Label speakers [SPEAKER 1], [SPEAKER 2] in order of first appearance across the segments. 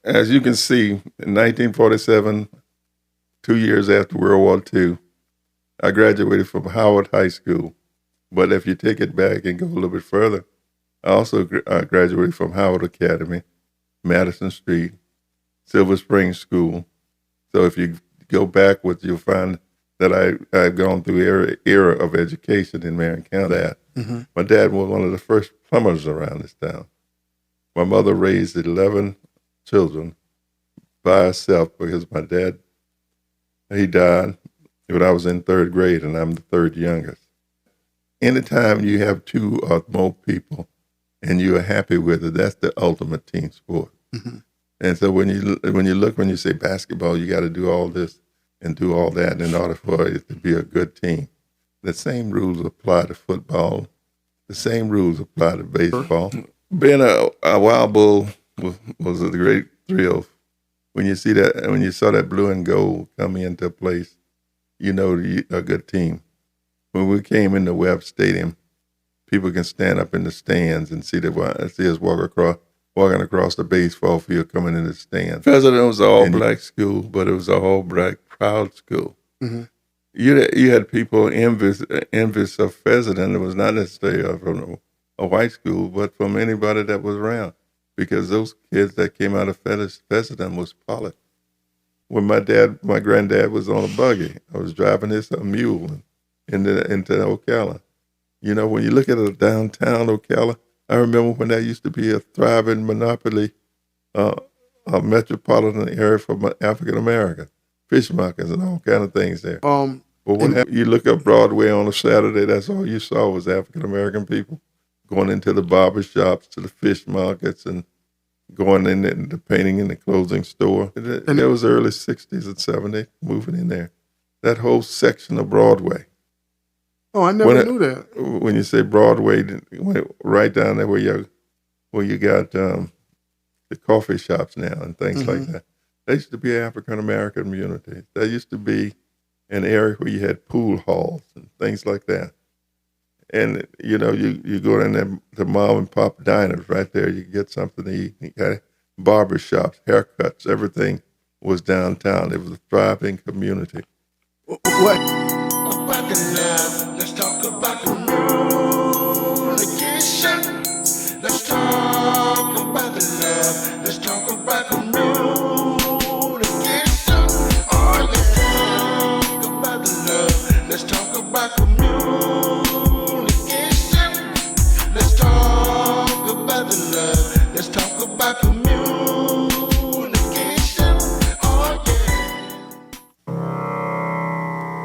[SPEAKER 1] As you can see, in 1947, 2 years after World War II, I graduated from Howard High School. But if you take it back and go a little bit further, I also graduated from Howard Academy, Madison Street, Silver Spring School. So if you go backwards, you'll find that I've gone through era of education in Marion County. My dad was one of the first plumbers around this town. My mother raised 11 children by herself because my dad, he died when I was in third grade, and I'm the third youngest. Anytime you have two or more people and you are happy with it, that's the ultimate team sport. And so when you say basketball, you got to do all this and do all that in order for it to be a good team. The same rules apply to football. The same rules apply to baseball. Being a wild bull was a great thrill. When you saw that blue and gold come into place, you know a good team. When we came into Webb Stadium, people can stand up in the stands and see us walking across the baseball field coming in the stands. President was an all-black school, but it was an all-black proud school. You had people envious of President. It was not necessarily from a white school, but from anybody that was around, because those kids that came out of President was polished. When my granddad was on a buggy, I was driving his mule into Ocala. You know, when you look at a downtown Ocala, I remember when that used to be a thriving monopoly, a metropolitan area for African Americans, fish markets and all kind of things there. But when you look up Broadway on a Saturday, that's all you saw was African American people going into the barber shops, to the fish markets, and going in the painting and the clothing store. And it was early 60s and 70s, moving in there. That whole section of Broadway.
[SPEAKER 2] Oh, I never knew that.
[SPEAKER 1] When you say Broadway, right down there where you got the coffee shops now and things like that. There used to be an African American community. There used to be an area where you had pool halls and things like that. And you know, you go in there to mom and pop diners right there. You get something to eat. You got barber shops, haircuts, everything was downtown. It was a thriving community.
[SPEAKER 2] What?
[SPEAKER 3] About the love, let's talk about communication. Let's talk about the love, let's talk about communication. Oh yeah, talk about the love, let's talk about communication. Let's talk about the love, let's talk about communication. Oh yeah.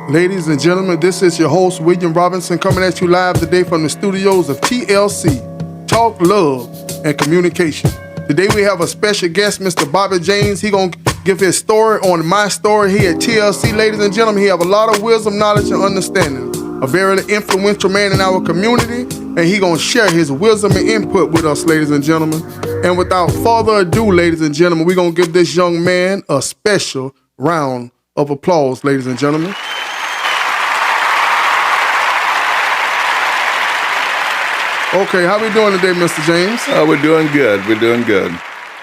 [SPEAKER 2] Ladies and gentlemen, this is your host, William Robinson, coming at you live today from the studios of TLC, Talk, Love, and Communication. Today we have a special guest, Mr. Bobby James. He gonna give his story on my story here at TLC. Ladies and gentlemen, he have a lot of wisdom, knowledge, and understanding. A very influential man in our community, and he gonna share his wisdom and input with us, ladies and gentlemen. And without further ado, ladies and gentlemen, we're gonna give this young man a special round of applause, ladies and gentlemen. Okay, how we doing today, Mr. James?
[SPEAKER 1] We're doing good. We're doing good.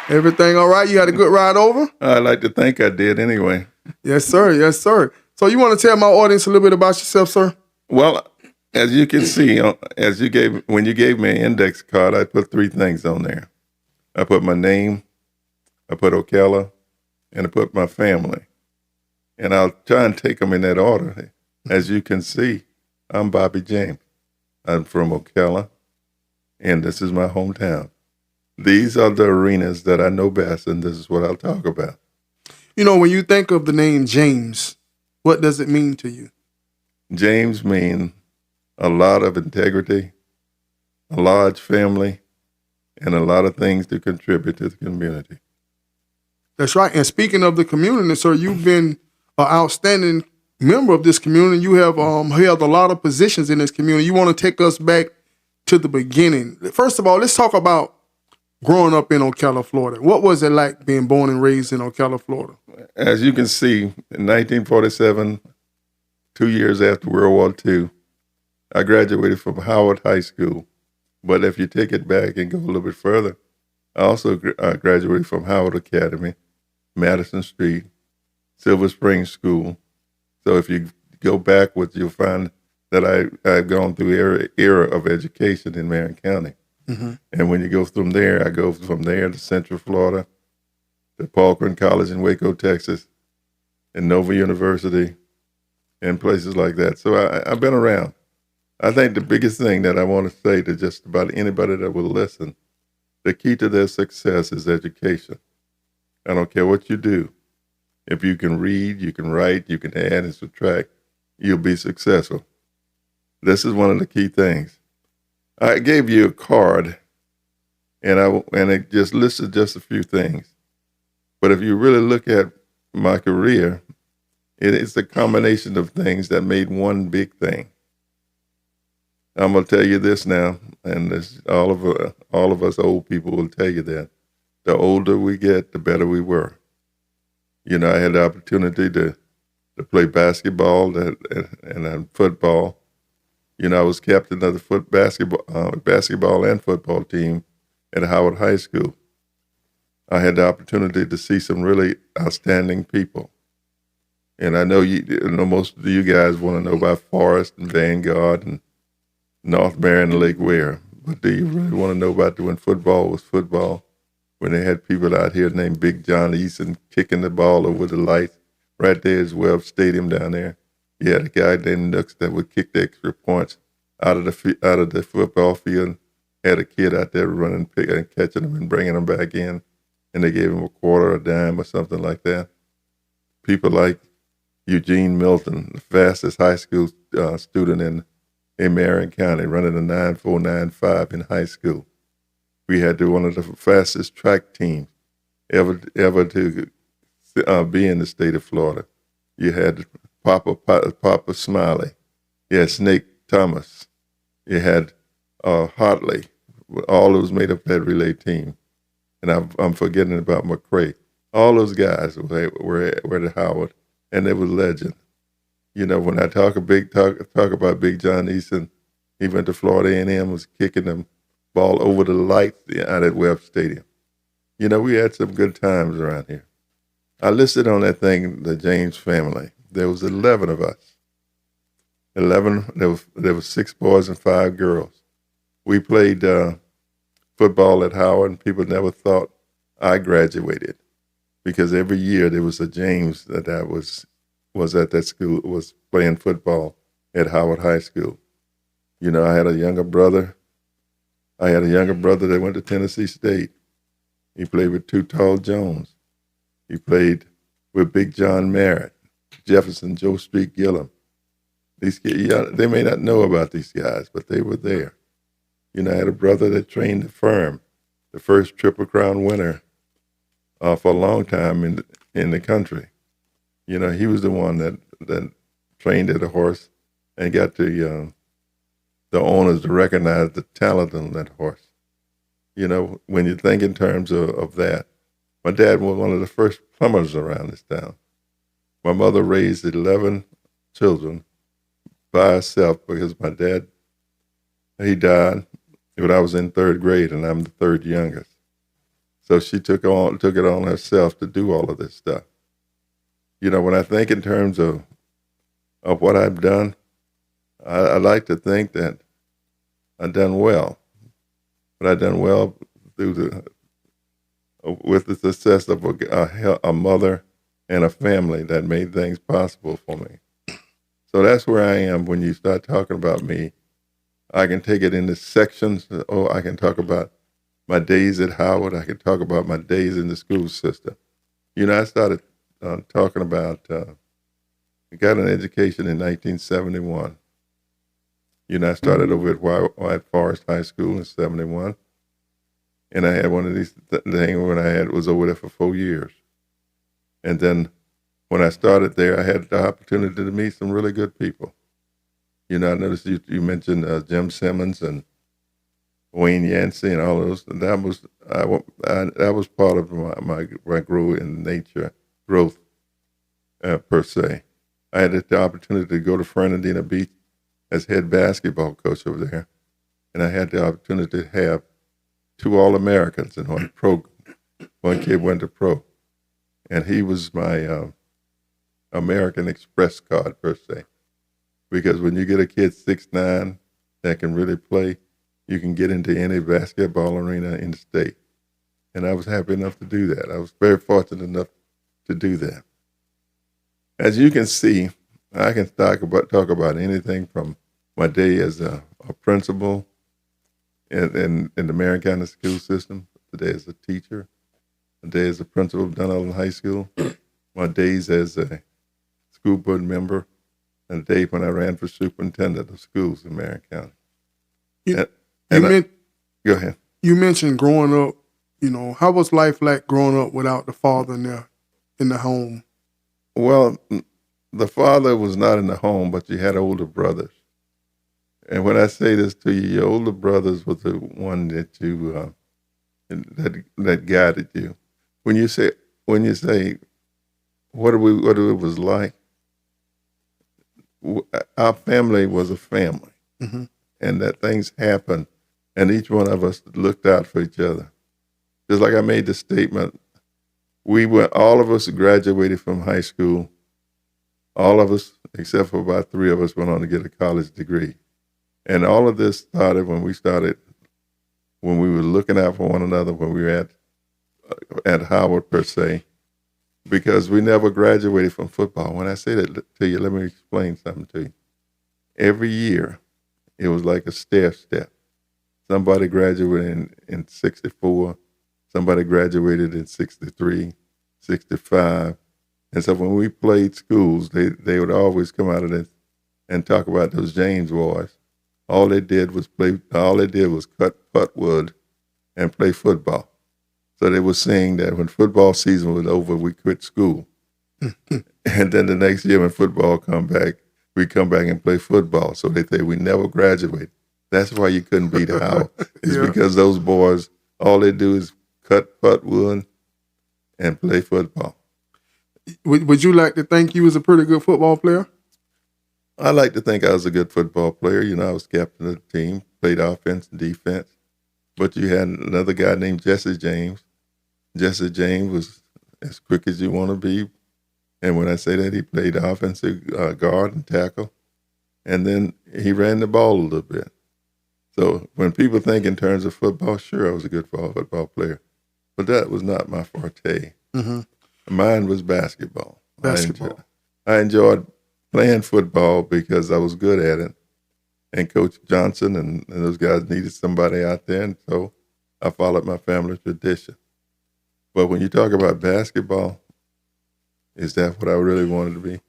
[SPEAKER 2] Everything all right? You had a good ride over?
[SPEAKER 1] I like to think I did anyway.
[SPEAKER 2] Yes, sir. Yes, sir. So you want to tell my audience a little bit about yourself, sir?
[SPEAKER 1] Well, as you can see, when you gave me an index card, I put three things on there. I put my name, I put Ocala, and I put my family. And I'll try and take them in that order. As you can see, I'm Bobby James. I'm from Ocala, and this is my hometown. These are the arenas that I know best, and this is what I'll talk about.
[SPEAKER 2] You know, when you think of the name James, what does it mean to you?
[SPEAKER 1] James means a lot of integrity, a large family, and a lot of things to contribute to the community.
[SPEAKER 2] That's right. And speaking of the community, sir, you've been an outstanding member of this community. You have held a lot of positions in this community. You want to take us back to the beginning. First of all, let's talk about growing up in Ocala, Florida. What was it like being born and raised in Ocala, Florida?
[SPEAKER 1] As you can see, in 1947, 2 years after World War II, I graduated from Howard High School. But if you take it back and go a little bit further, I also graduated from Howard Academy, Madison Street, Silver Spring School. So if you go backwards, you'll find that I've gone through era of education in Marion County. And when you go from there, I go from there to Central Florida, to Paulcrin College in Waco, Texas, and Nova University, and places like that. So I've been around. I think the biggest thing that I want to say to just about anybody that will listen, the key to their success is education. I don't care what you do. If you can read, you can write, you can add and subtract, you'll be successful. This is one of the key things. I gave you a card, and it just listed just a few things. But if you really look at my career, it is a combination of things that made one big thing. I'm gonna tell you this now, and this, all of us old people will tell you that the older we get, the better we were. You know, I had the opportunity to play basketball and football. You know, I was captain of the basketball and football team at Howard High School. I had the opportunity to see some really outstanding people. And I know most of you guys want to know about Forest and Vanguard and North Marion and Lake Ware. But do you really want to know about when football was football? When they had people out here named Big John Eason kicking the ball over the lights right there at Webb Stadium down there. You had a guy named Nooks that would kick the extra points out of the football field. Had a kid out there running, picking and catching them and bringing them back in, and they gave him a quarter, a dime, or something like that. People like Eugene Milton, the fastest high school student in Marion County, running a 9.495 in high school. We had one of the fastest track teams ever to be in the state of Florida. You had Papa Smiley. You had Snake Thomas. You had Hartley. All those made up that relay team. And I'm forgetting about McCray. All those guys were at Howard, and they were legends. You know, when I talk about Big John Eason, he went to Florida A&M, was kicking them ball over the lights out at Webb Stadium. You know, we had some good times around here. I listed on that thing the James family. There was 11 of us. 11. There was 6 boys and 5 girls. We played football at Howard, and people never thought I graduated because every year there was a James that was at that school, was playing football at Howard High School. You know, I had a younger brother that went to Tennessee State. He played with Too Tall Jones. He played with Big John Merritt, Jefferson, Joe Street Gillum. These kids, they may not know about these guys, but they were there. You know, I had a brother that trained the firm, the first Triple Crown winner for a long time in the country. You know, he was the one that trained at a horse and got the owners to recognize the talent on that horse. You know, when you think in terms of that, my dad was one of the first plumbers around this town. My mother raised 11 children by herself because my dad, he died when I was in 3rd grade and I'm the 3rd youngest. So she took it on herself to do all of this stuff. You know, when I think in terms of what I've done, I like to think that I've done well. But I've done well with the success of a mother and a family that made things possible for me. So that's where I am when you start talking about me. I can take it into sections. I can talk about my days at Howard. I can talk about my days in the school system. You know, I started talking about, I got an education in 1971. You know, I started over at Forest High School in 71. And I had one of these things when I was over there for 4 years. And then when I started there, I had the opportunity to meet some really good people. You know, I noticed you mentioned Jim Simmons and Wayne Yancey and all those. That was part of my growth in nature, growth per se. I had the opportunity to go to Fernandina Beach as head basketball coach over there. And I had the opportunity to have two All-Americans and one kid went to pro. And he was my American Express card, per se. Because when you get a kid 6'9" that can really play, you can get into any basketball arena in the state. And I was happy enough to do that. I was very fortunate enough to do that. As you can see, I can talk about anything from my day as a principal in the Marion County school system, the day as a teacher, the day as a principal of Dunn High School, my days as a school board member, and the day when I ran for superintendent of schools in Marion County. Go ahead.
[SPEAKER 2] You mentioned growing up, how was life like growing up without the father in the home?
[SPEAKER 1] Well, the father was not in the home, but you had older brothers. And when I say this to you, your older brothers was the one that you that guided you. When you say what it was like, our family was a family,
[SPEAKER 2] Mm-hmm.
[SPEAKER 1] and that things happened, and each one of us looked out for each other. Just like I made the statement, all of us graduated from high school. All of us, except for about 3 of us, went on to get a college degree. And all of this started when we were looking out for one another when we were at Howard, per se, because we never graduated from football. When I say that to you, let me explain something to you. Every year, it was like a stair step. Somebody graduated in 64, somebody graduated in 63, 65. And so when we played schools, they would always come out of this and talk about those James boys. All they did was cut putwood and play football. So they were saying that when football season was over, we quit school. And then the next year when football come back, we come back and play football. So they say we never graduate. That's why you couldn't beat Howard. It's because those boys, all they do is cut putwood and play football.
[SPEAKER 2] Would you like to think you was a pretty good football player?
[SPEAKER 1] I like to think I was a good football player. I was captain of the team, played offense and defense. But you had another guy named Jesse James. Jesse James was as quick as you want to be. And when I say that, he played offensive guard and tackle. And then he ran the ball a little bit. So when people think in terms of football, sure, I was a good football player. But that was not my forte.
[SPEAKER 2] Mm-hmm.
[SPEAKER 1] Mine was basketball.
[SPEAKER 2] Basketball.
[SPEAKER 1] I enjoyed playing football because I was good at it. And Coach Johnson and those guys needed somebody out there, and so I followed my family tradition. But when you talk about basketball, is that what I really wanted to be?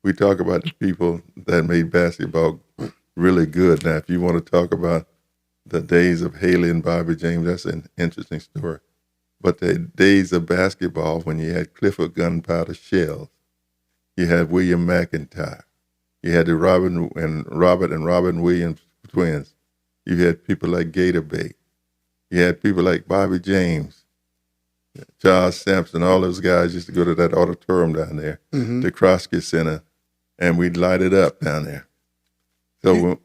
[SPEAKER 1] We talk about the people that made basketball really good. Now, if you want to talk about the days of Haley and Bobby James, that's an interesting story. But the days of basketball when you had Clifford Gunpowder Shells, you had William McIntyre, you had the Robert and Robin Williams twins, you had people like Gator Bay, you had people like Bobby James, Charles Sampson, all those guys used to go to that auditorium down there, the Kroski Center, and we'd light it up down there. So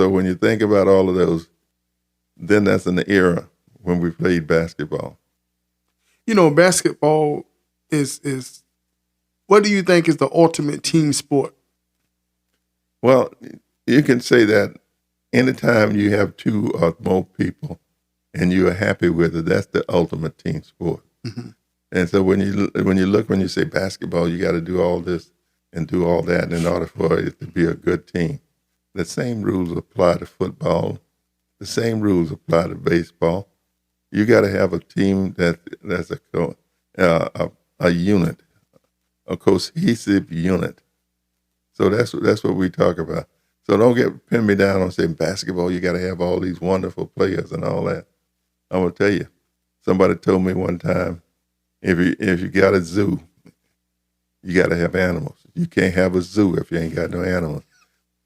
[SPEAKER 1] when you think about all of those, then that's an era when we played basketball.
[SPEAKER 2] Basketball is what do you think is the ultimate team sport?
[SPEAKER 1] Well, you can say that anytime you have 2 or more people and you are happy with it, that's the ultimate team sport.
[SPEAKER 2] Mm-hmm.
[SPEAKER 1] And so when you say basketball, you got to do all this and do all that in order for it to be a good team. The same rules apply to football. The same rules apply to baseball. You got to have a team that's a unit, a cohesive unit. So that's what we talk about. So don't pin me down on saying basketball, you got to have all these wonderful players and all that. I'm going to tell you, somebody told me one time, if you got a zoo, you got to have animals. You can't have a zoo if you ain't got no animals.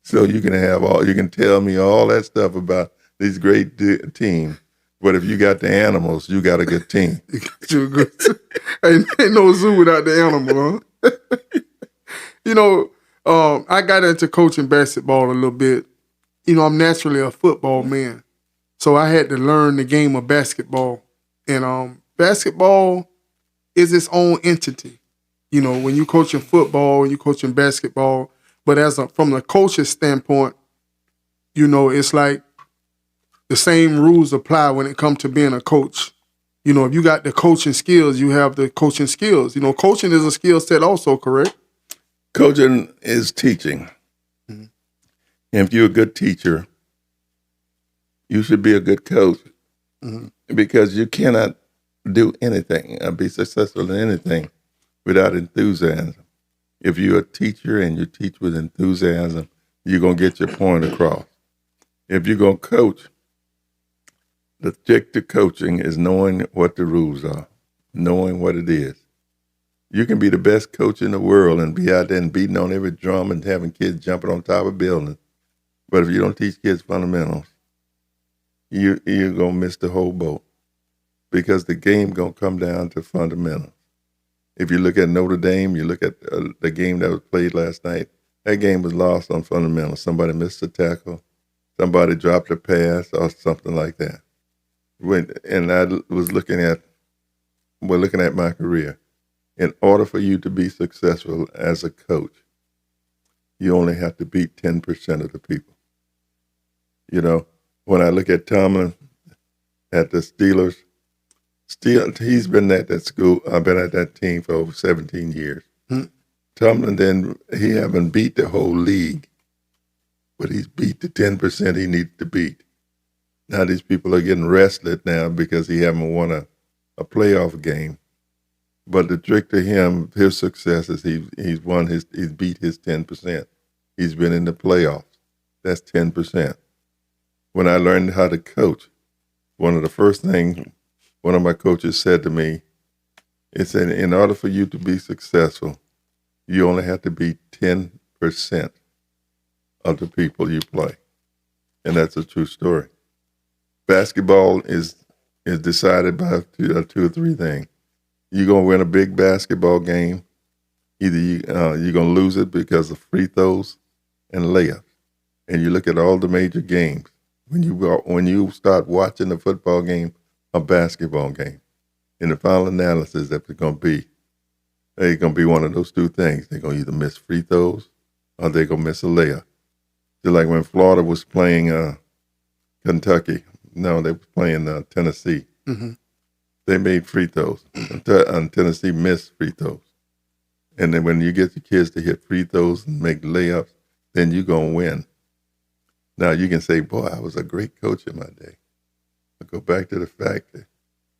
[SPEAKER 1] So you can tell me all that stuff about these great teams, but if you got the animals, you got a good team.
[SPEAKER 2] ain't no zoo without the animal, huh? I got into coaching basketball a little bit. I'm naturally a football man. So I had to learn the game of basketball. And basketball is its own entity. You know, when you coaching football, you coaching basketball, but from the coach's standpoint, you know, it's like the same rules apply when it comes to being a coach. You know, if you got the coaching skills, you have the coaching skills. You know, coaching is a skill set also, correct?
[SPEAKER 1] Coaching is teaching. And if you're a good teacher, you should be a good coach because you cannot do anything and be successful in anything without enthusiasm. If you're a teacher and you teach with enthusiasm, you're going to get your point across. If you're going to coach, the trick to coaching is knowing what the rules are, knowing what it is. You can be the best coach in the world and be out there and beating on every drum and having kids jumping on top of buildings. But if you don't teach kids fundamentals, you're going to miss the whole boat because the game going to come down to fundamentals. If you look at Notre Dame, you look at the game that was played last night, that game was lost on fundamentals. Somebody missed a tackle, somebody dropped a pass or something like that. And I was looking at my career. In order for you to be successful as a coach, you only have to beat 10% of the people. You know, when I look at Tomlin at the Steelers, he's been at that school. I've been at that team for over 17 years. Tomlin, then he haven't beat the whole league, but he's beat the 10% he needs to beat. Now these people are getting restless now because he haven't won a playoff game. But the trick to him, his success is he's beat his 10%. He's been in the playoffs. That's 10%. When I learned how to coach, one of the first things one of my coaches said to me, it said, in order for you to be successful, you only have to beat 10% of the people you play. And that's a true story. Basketball is decided by two or three things. You're going to win a big basketball game. Either you're going to lose it because of free throws and layups. And you look at all the major games. When you start watching a football game, a basketball game, in the final analysis, they're going to be one of those two things. They're going to either miss free throws or they're going to miss a layup. Just like when Florida was playing Kentucky. No, they were playing Tennessee. Mm-hmm. They made free throws, and Tennessee missed free throws. And then when you get the kids to hit free throws and make layups, then you're going to win. Now, you can say, boy, I was a great coach in my day. But go back to the fact that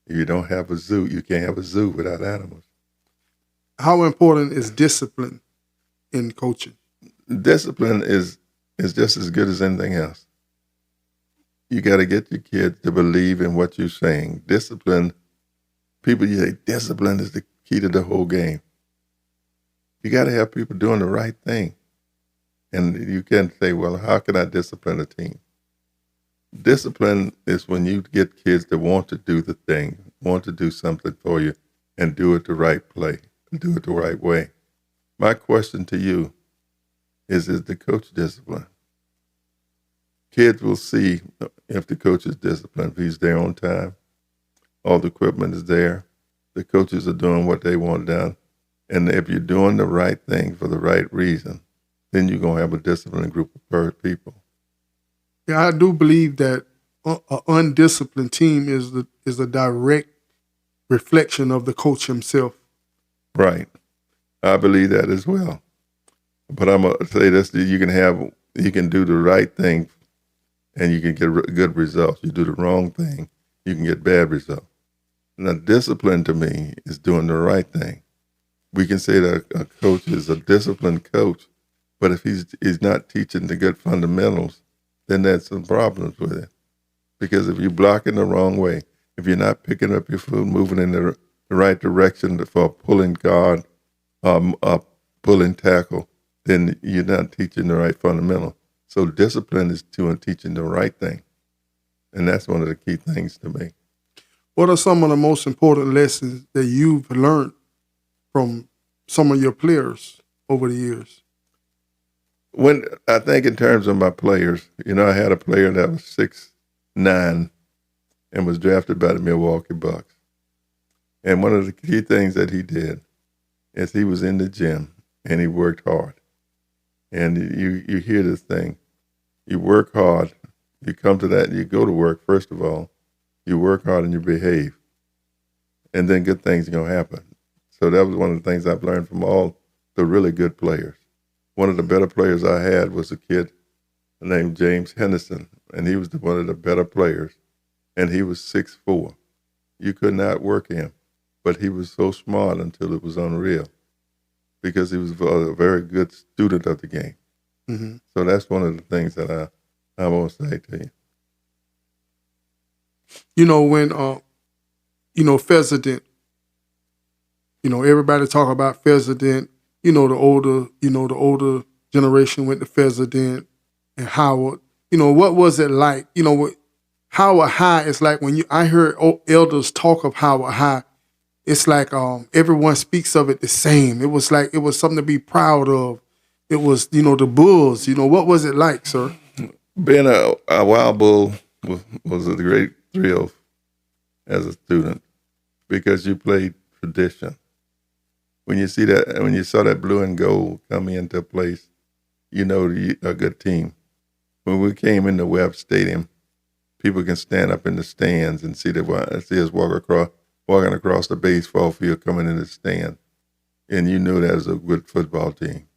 [SPEAKER 1] if you don't have a zoo, you can't have a zoo without animals.
[SPEAKER 2] How important is discipline in coaching?
[SPEAKER 1] Discipline is just as good as anything else. You got to get your kids to believe in what you're saying. Discipline, people say discipline is the key to the whole game. You got to have people doing the right thing. And you can't say, well, how can I discipline a team? Discipline is when you get kids that want to do the thing, want to do something for you, and do it the right way, do it the right way. My question to you is the coach discipline? Kids will see if the coach is disciplined, if he's there on time, all the equipment is there, the coaches are doing what they want done, and if you're doing the right thing for the right reason, then you're going to have a disciplined group of people.
[SPEAKER 2] Yeah, I do believe that an undisciplined team is a direct reflection of the coach himself.
[SPEAKER 1] Right. I believe that as well. But I'm going to say this, you can do the right thing and you can get good results. You do the wrong thing, you can get bad results. Now, discipline to me is doing the right thing. We can say that a coach is a disciplined coach, but if he's not teaching the good fundamentals, then there's some problems with it. Because if you're blocking the wrong way, if you're not picking up your foot, moving in the right direction for pulling guard, pulling tackle, then you're not teaching the right fundamental. So discipline is teaching the right thing. And that's one of the key things to me.
[SPEAKER 2] What are some of the most important lessons that you've learned from some of your players over the years?
[SPEAKER 1] When I think in terms of my players, I had a player that was 6'9", and was drafted by the Milwaukee Bucks. And one of the key things that he did is he was in the gym and he worked hard. And you hear this thing, you work hard, you come to that, you go to work, first of all, you work hard and you behave, and then good things are going to happen. So that was one of the things I've learned from all the really good players. One of the better players I had was a kid named James Henderson, and he was one of the better players, and he was 6'4". You could not work him, but he was so smart until it was unreal because he was a very good student of the game.
[SPEAKER 2] Mm-hmm.
[SPEAKER 1] So that's one of the things that I want to say to you.
[SPEAKER 2] You know, when, President, everybody talk about President, the older generation went to President and Howard. What was it like? What Howard High is like when I heard elders talk of Howard High, it's like everyone speaks of it the same. It was like it was something to be proud of. It was, the Bulls. What was it like, sir?
[SPEAKER 1] Being a Wild Bull was a great thrill as a student because you played tradition. When you saw that blue and gold come into place, a good team. When we came into Webb Stadium, people can stand up in the stands and see us walking across the baseball field coming in the stand, and you knew that was a good football team.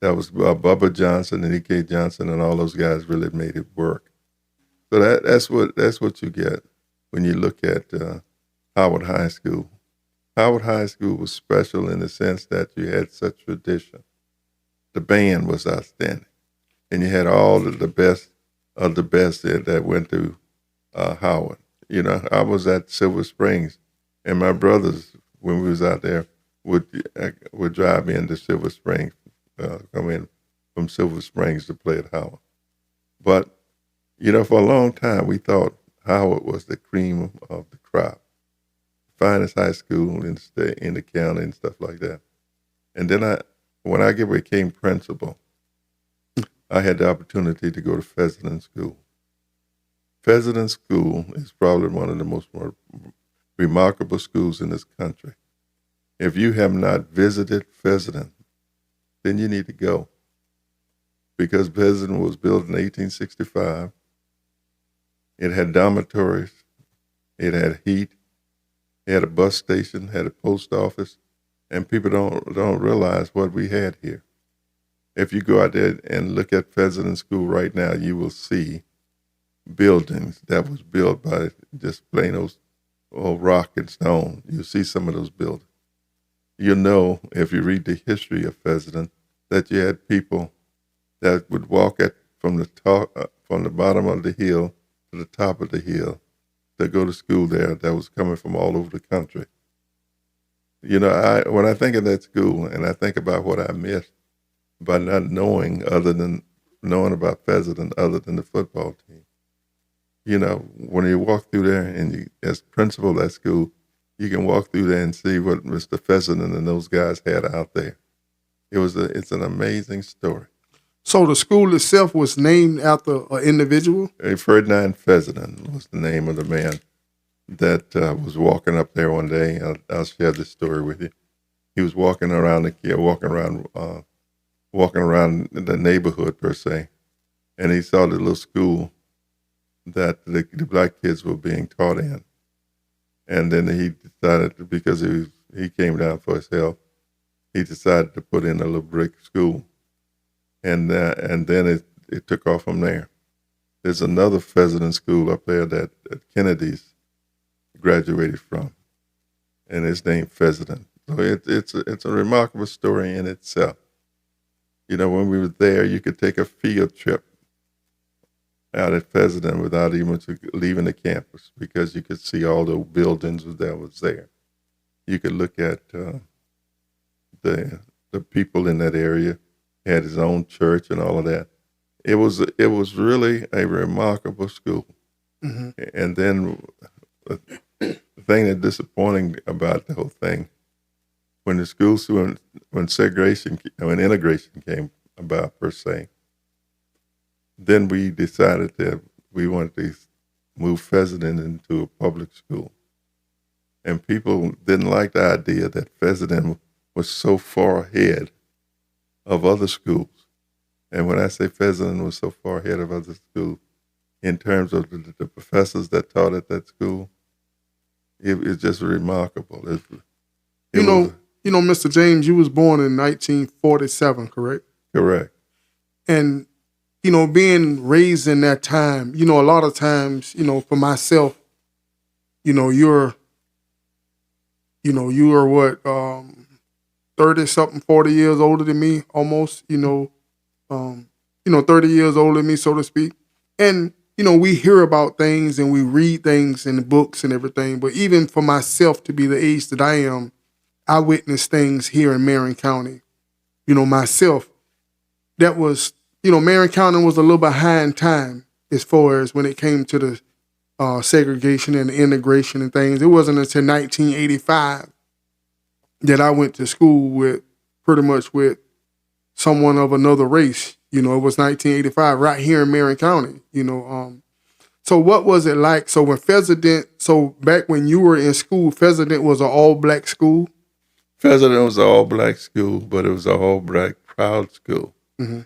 [SPEAKER 1] That was Bubba Johnson and E.K. Johnson and all those guys really made it work. So that's what you get when you look at Howard High School. Howard High School was special in the sense that you had such tradition. The band was outstanding, and you had all of the best that went to Howard. I was at Silver Springs, and my brothers, when we was out there, would drive into Silver Springs, come in from Silver Springs to play at Howard. But, for a long time, we thought Howard was the cream of the crop, finest high school in the state, in the county, and stuff like that. And then when I became principal, I had the opportunity to go to President School. President School is probably one of the most remarkable schools in this country. If you have not visited President, then you need to go. Because President was built in 1865. It had dormitories. It had heat. It had a bus station, had a post office, and people don't realize what we had here. If you go out there and look at President School right now, you will see buildings that was built by just plain old rock and stone. You'll see some of those buildings. You'll know, if you read the history of President, that you had people that would walk from the bottom of the hill to the top of the hill to go to school there that was coming from all over the country. When I think of that school and I think about what I missed by not knowing about President other than the football team. When you walk through there and as principal of that school, you can walk through there and see what Mr. President and those guys had out there. It's an amazing story.
[SPEAKER 2] So the school itself was named after an individual?
[SPEAKER 1] Ferdinand President was the name of the man that was walking up there one day. I'll share this story with you. He was walking around the neighborhood per se, and he saw the little school that the black kids were being taught in. And then he decided, because he came down for his health, he decided to put in a little brick school. And then it took off from there. There's another President School up there that Kennedy's graduated from, and it's named President. So it's a remarkable story in itself. When we were there, you could take a field trip out at President without even leaving the campus because you could see all the buildings that was there. You could look at the people in that area. He had his own church and all of that. It was really a remarkable school. Mm-hmm. And then the thing that's disappointing about the whole thing, when integration came about per se, then we decided that we wanted to moved Fessenden into a public school. And people didn't like the idea that Fessenden was so far ahead of other schools. And when I say Fessenden was so far ahead of other schools, in terms of the professors that taught at that school, it's just remarkable.
[SPEAKER 2] You know, Mr. James, you was born in 1947, correct?
[SPEAKER 1] Correct.
[SPEAKER 2] And, being raised in that time, a lot of times, for myself, you're what, 30 something, 40 years older than me, almost, 30 years older than me, so to speak. And, we hear about things and we read things in the books and everything. But even for myself to be the age that I am, I witnessed things here in Marion County. Myself, that was, Marion County was a little behind time as far as when it came to the segregation and the integration and things. It wasn't until 1985 that I went to school with pretty much with someone of another race. It was 1985 right here in Marion County, So what was it like? So back when you were in school, Fessenden was an all-black school?
[SPEAKER 1] Fessenden was an all-black school, but it was an all-black proud school.
[SPEAKER 2] Mm-hmm.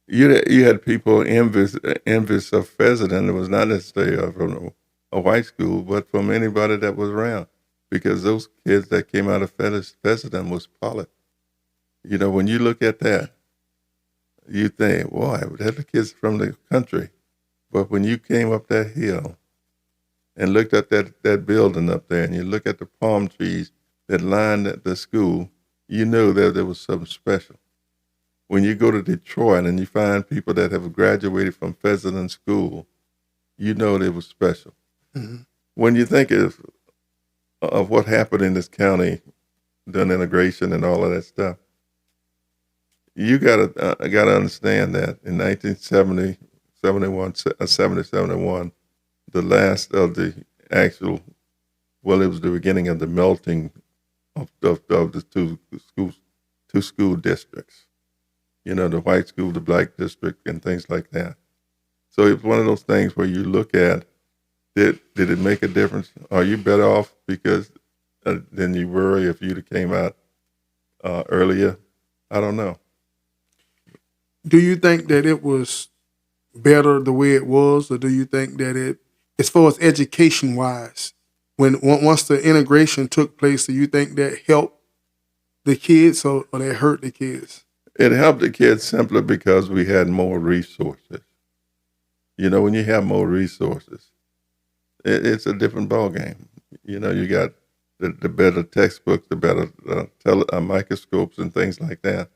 [SPEAKER 1] You had people envious of Fessenden. It was not necessarily from a white school, but from anybody that was around, because those kids that came out of Fessenden was polished. When you look at that, you think, boy, they're the kids from the country. But when you came up that hill and looked at that building up there, and you look at the palm trees that lined the school, you know that there was something special. When you go to Detroit and you find people that have graduated from Fessenden School, you know they were special.
[SPEAKER 2] Mm-hmm.
[SPEAKER 1] When you think of what happened in this county during integration and all of that stuff, you gotta understand that in 1970, 71, the last of the actual, well, it was the beginning of the melting of the two school districts. The white school, the black district, and things like that. So it's one of those things where you look at, did it make a difference? Are you better off than you were if you'd have came out earlier? I don't know.
[SPEAKER 2] Do you think that it was better the way it was, or do you think that it, as far as education-wise, once the integration took place, do you think that helped the kids or that hurt the kids?
[SPEAKER 1] It helped the kids simply because we had more resources. When you have more resources, it's a different ballgame. You got the better textbooks, the better microscopes and things like that.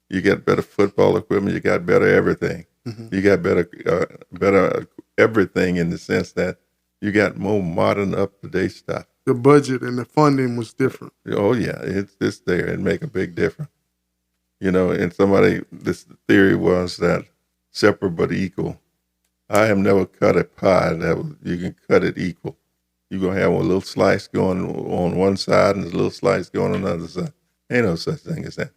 [SPEAKER 1] You got better football equipment. You got better everything. Mm-hmm. You got better everything in the sense that you got more modern, up-to-date stuff.
[SPEAKER 2] The budget and the funding was different.
[SPEAKER 1] Oh, yeah. It's there. It make a big difference. And this theory was that separate but equal. I have never cut a pie that you can cut it equal. You're going to have a little slice going on one side and a little slice going on the other side. Ain't no such thing as that.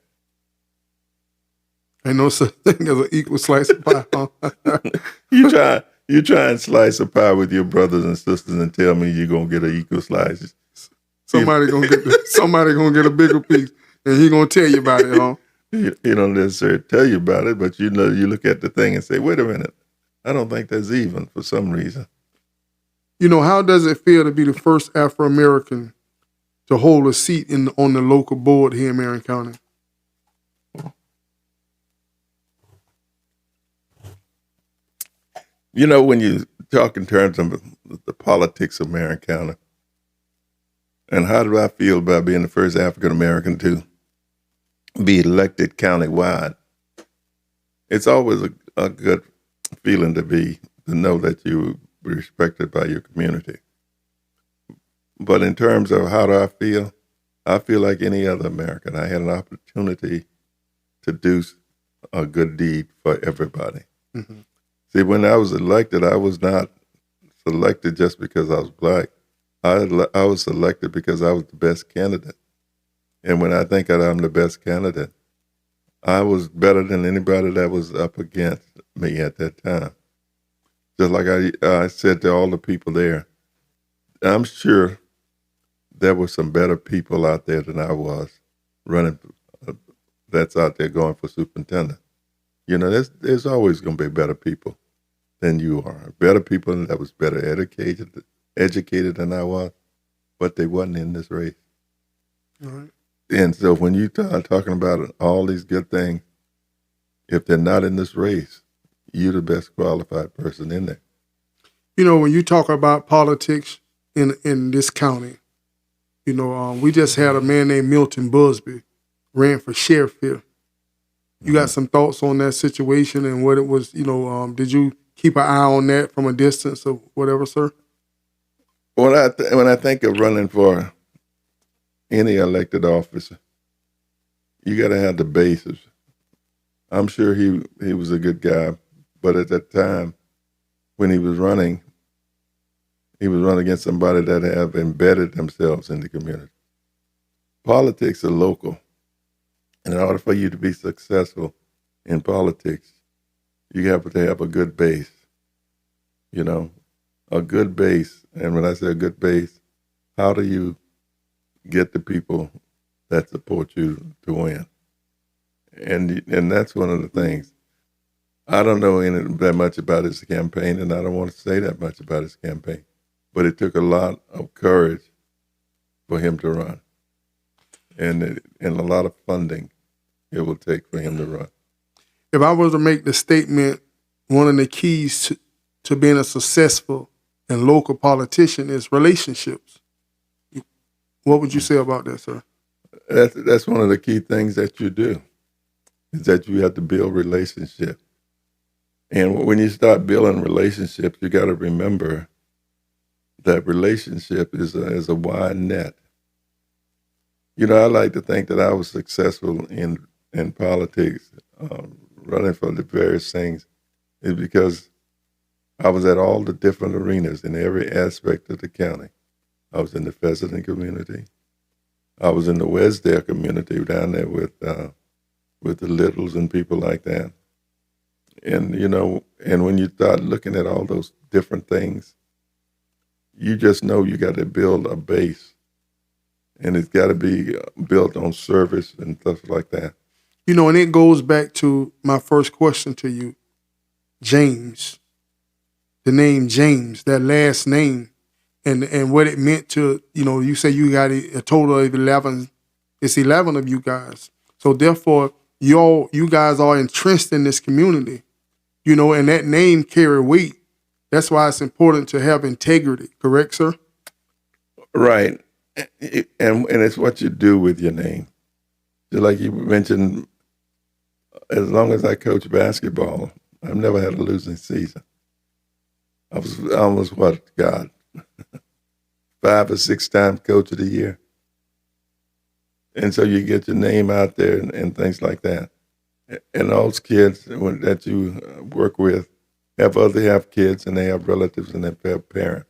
[SPEAKER 2] Ain't no such thing as an equal slice of pie, huh?
[SPEAKER 1] You try and slice a pie with your brothers and sisters and tell me you're gonna get an equal slice.
[SPEAKER 2] Somebody gonna get a bigger piece, and he gonna tell you about it, huh?
[SPEAKER 1] He don't necessarily tell you about it, but you look at the thing and say, wait a minute, I don't think that's even for some reason.
[SPEAKER 2] How does it feel to be the first Afro-American to hold a seat on the local board here in Marion County?
[SPEAKER 1] When you talk in terms of the politics of Marion County, and how do I feel about being the first African American to be elected countywide? It's always a good feeling to know that you be respected by your community. But in terms of how do I feel like any other American. I had an opportunity to do a good deed for everybody. Mm-hmm. See, when I was elected, I was not selected just because I was black. I was selected because I was the best candidate. And when I think that I'm the best candidate, I was better than anybody that was up against me at that time. Just like I said to all the people there, I'm sure there were some better people out there than I was running. That's out there going for superintendent. You know, there's always going to be better people than you are. Better people that was better educated than I was, but they wasn't in this race.
[SPEAKER 2] All right.
[SPEAKER 1] And so when you start talking about all these good things, if they're not in this race, you're the best qualified person in there.
[SPEAKER 2] You know, when you talk about politics in this county, you know, we just had a man named Milton Busby ran for sheriff here. You got some thoughts on that situation and what it was, you know, did you keep an eye on that from a distance or whatever, sir?
[SPEAKER 1] When I think of running for any elected office, you got to have the basis. I'm sure he was a good guy, but at that time when he was running against somebody that have embedded themselves in the community. Politics are local. And in order for you to be successful in politics, you have to have a good base, you know, a good base. And when I say a good base, how do you get the people that support you to win? And that's one of the things. I don't know that much about his campaign, and I don't want to say that much about his campaign, but it took a lot of courage for him to run, and a lot of funding it will take for him to run.
[SPEAKER 2] If I was to make the statement, one of the keys to being a successful and local politician is relationships. What would you say about that, sir?
[SPEAKER 1] That's one of the key things that you do, is that you have to build relationships. And when you start building relationships, you got to remember that relationship is a wide net. You know, I like to think that I was successful in politics, running for the various things, is because I was at all the different arenas in every aspect of the county. I was in the Pheasant community. I was in the Westdale community down there with the Littles and people like that. And, you know, and when you start looking at all those different things, you just know you got to build a base. And it's got to be built on service and stuff like that.
[SPEAKER 2] You know, and it goes back to my first question to you, James. The name James, that last name, and what it meant to, you know, you say you got a total of 11. It's 11 of you guys. So therefore, you guys are entrenched in this community, you know, and that name carry weight. That's why it's important to have integrity. Correct, sir?
[SPEAKER 1] Right. And it's what you do with your name. Just like you mentioned, as long as I coach basketball, I've never had a losing season. I was almost, 5 or 6 times coach of the year. And so you get your name out there and things like that. And those kids that you work with have kids and they have relatives and they have parents.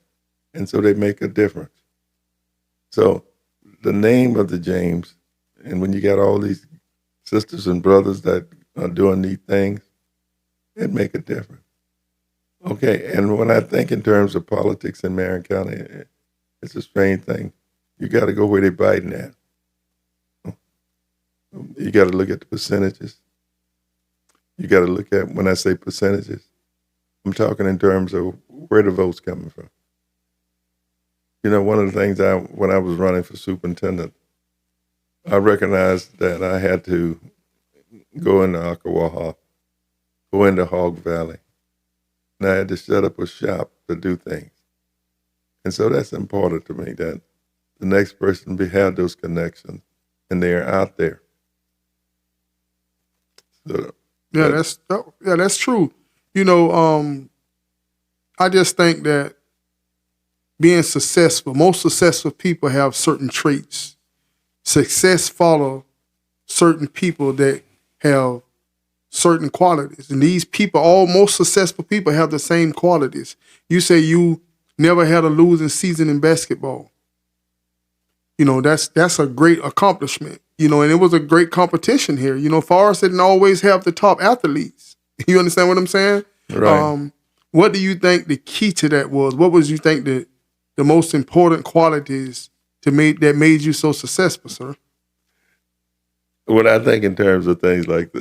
[SPEAKER 1] And so they make a difference. So the name of the James, and when you got all these sisters and brothers that are doing neat things, it make a difference. Okay, and when I think in terms of politics in Marion County, it's a strange thing. You got to go where they're biting at. You got to look at the percentages. You got to look at, when I say percentages, I'm talking in terms of where the vote's coming from. You know, one of the things when I was running for superintendent, I recognized that I had to go into Ocklawaha, go into Hog Valley, and I had to set up a shop to do things. And so that's important to me, that the next person have those connections, and they're out there. So,
[SPEAKER 2] that's true. You know, I just think that being successful, most successful people have certain traits. Success follow certain people that have certain qualities. And these people, most successful people have the same qualities. You say you never had a losing season in basketball. You know, that's a great accomplishment. You know, and it was a great competition here. You know, Forrest didn't always have the top athletes. You understand what I'm saying?
[SPEAKER 1] Right.
[SPEAKER 2] What do you think the key to that was? What was you think the most important qualities that made you so successful, sir?
[SPEAKER 1] When I think in terms of things like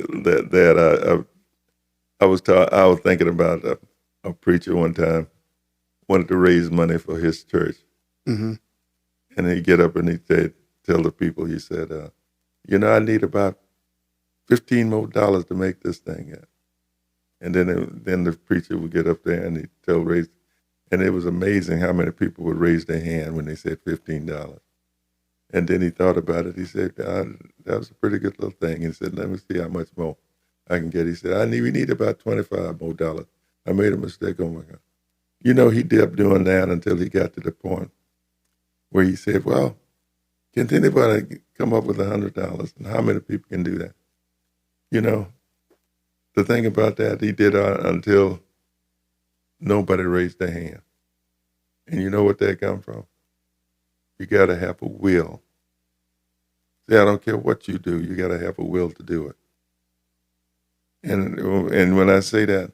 [SPEAKER 1] I was thinking about a preacher one time wanted to raise money for his church,
[SPEAKER 2] Mm-hmm.
[SPEAKER 1] and he get up and he said, tell the people, he said, I need about $15 more to make this thing happen. And then the preacher would get up there and he'd raise, and it was amazing how many people would raise their hand when they said $15. And then he thought about it. He said, that was a pretty good little thing. He said, let me see how much more I can get. He said, we need about $25 more. I made a mistake. Oh my God. He kept doing that until he got to the point where he said, well, can anybody come up with $100? And how many people can do that? The thing about that, he did until nobody raised their hand. And you know what that come from? You got to have a will. See, I don't care what you do, you got to have a will to do it. And when I say that,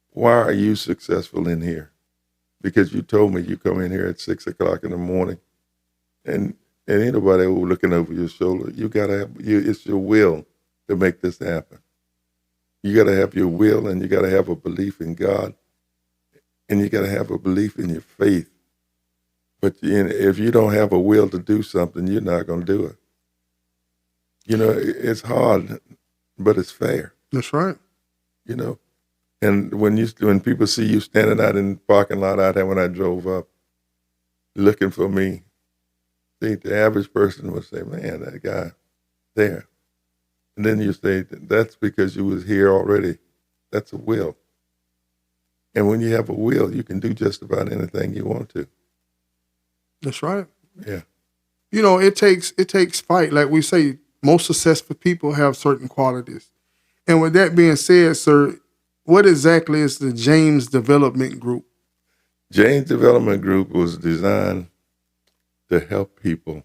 [SPEAKER 1] why are you successful in here? Because you told me you come in here at 6 o'clock in the morning, and ain't nobody looking over your shoulder. You got to have it's your will to make this happen. You got to have your will, and you got to have a belief in God, and you got to have a belief in your faith. But if you don't have a will to do something, you're not going to do it. It's hard, but it's fair.
[SPEAKER 2] That's right.
[SPEAKER 1] And when people see you standing out in the parking lot out there when I drove up, looking for me, the average person would say, man, that guy there. And then you say, that's because you was here already. That's a will. And when you have a will, you can do just about anything you want to.
[SPEAKER 2] That's right.
[SPEAKER 1] Yeah.
[SPEAKER 2] It takes fight. Like we say, most successful people have certain qualities. And with that being said, sir, what exactly is the James Development Group?
[SPEAKER 1] James Development Group was designed to help people.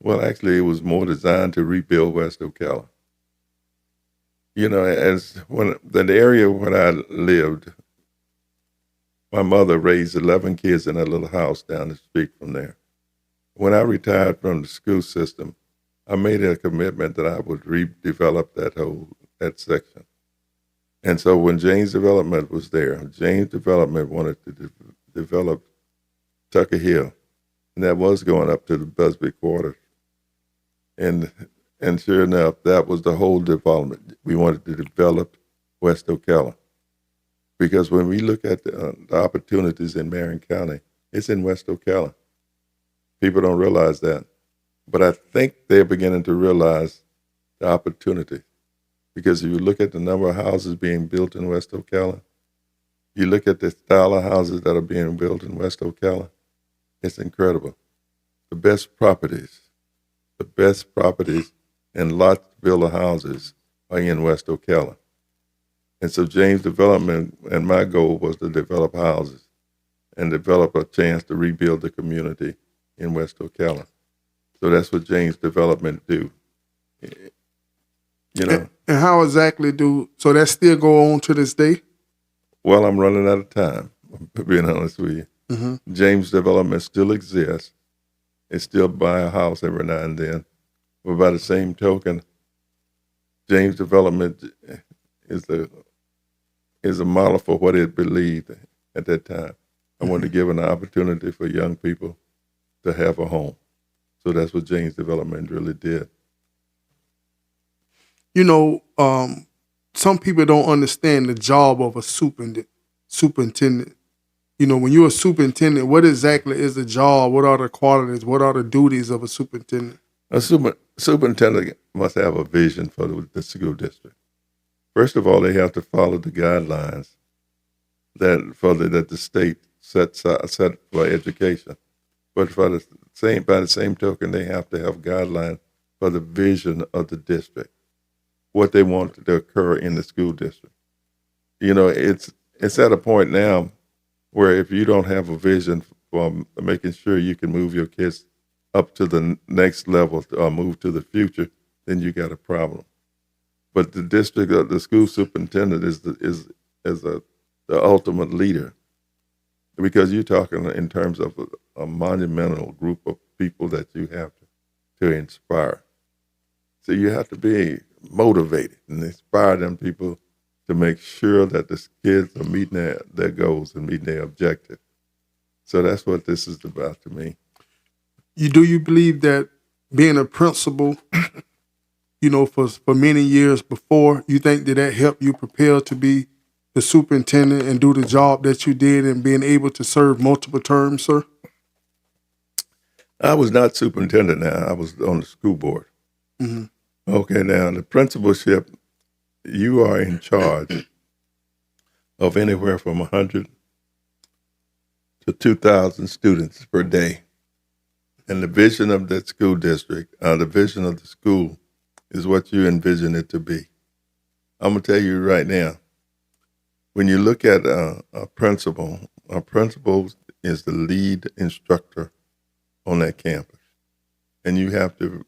[SPEAKER 1] Well, actually, it was more designed to rebuild West Ocala. As when the area where I lived, my mother raised 11 kids in a little house down the street from there. When I retired from the school system, I made a commitment that I would redevelop that section. And so when James Development was there, James Development wanted to develop Tucker Hill, and that was going up to the Busby Quarter. And sure enough, that was the whole development. We wanted to develop West Ocala. Because when we look at the opportunities in Marion County, it's in West Ocala. People don't realize that. But I think they're beginning to realize the opportunity. Because if you look at the number of houses being built in West Ocala, you look at the style of houses that are being built in West Ocala, it's incredible. The best properties and lots to build of houses are in West Ocala. And so James Development, and my goal was to develop houses and develop a chance to rebuild the community in West Ocala. So that's what James Development do.
[SPEAKER 2] And how exactly so that still go on to this day?
[SPEAKER 1] Well, I'm running out of time, being honest with you.
[SPEAKER 2] Mm-hmm.
[SPEAKER 1] James Development still exists. It still buy a house every now and then. But by the same token, James Development is a model for what it believed at that time. I wanted to give an opportunity for young people to have a home. So that's what James Development really did.
[SPEAKER 2] Some people don't understand the job of a superintendent. When you're a superintendent, what exactly is the job? What are the qualities? What are the duties of a superintendent?
[SPEAKER 1] A superintendent must have a vision for the school district. First of all, they have to follow the guidelines that the state set for education. But by the same token, they have to have guidelines for the vision of the district, what they want to occur in the school district. It's at a point now where if you don't have a vision for making sure you can move your kids up to the next level or move to the future, then you got a problem. But the school superintendent is the ultimate leader, because you're talking in terms of a monumental group of people that you have to inspire. So you have to be motivated and inspire them people to make sure that the kids are meeting their goals and meeting their objectives. So that's what this is about to me.
[SPEAKER 2] Do you believe that being a principal, for many years before, you think that helped you prepare to be the superintendent and do the job that you did and being able to serve multiple terms, sir?
[SPEAKER 1] I was not superintendent now. I was on the school board.
[SPEAKER 2] Mm-hmm.
[SPEAKER 1] Okay, now the principalship, you are in charge of anywhere from 100 to 2,000 students per day. And the vision of that school district, the vision of the school, is what you envision it to be. I'm going to tell you right now, when you look at a principal is the lead instructor on that campus. And you have to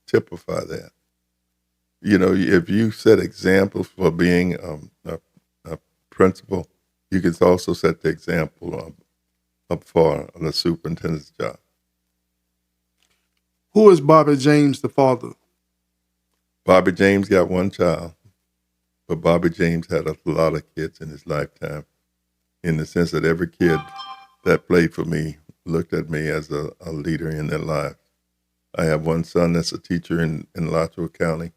[SPEAKER 1] typify that. If you set examples for being a principal, you can also set the example up for the superintendent's job.
[SPEAKER 2] Who is Bobby James, the father?
[SPEAKER 1] Bobby James got one child, but Bobby James had a lot of kids in his lifetime, in the sense that every kid that played for me looked at me as a leader in their lives. I have one son that's a teacher in Alachua County,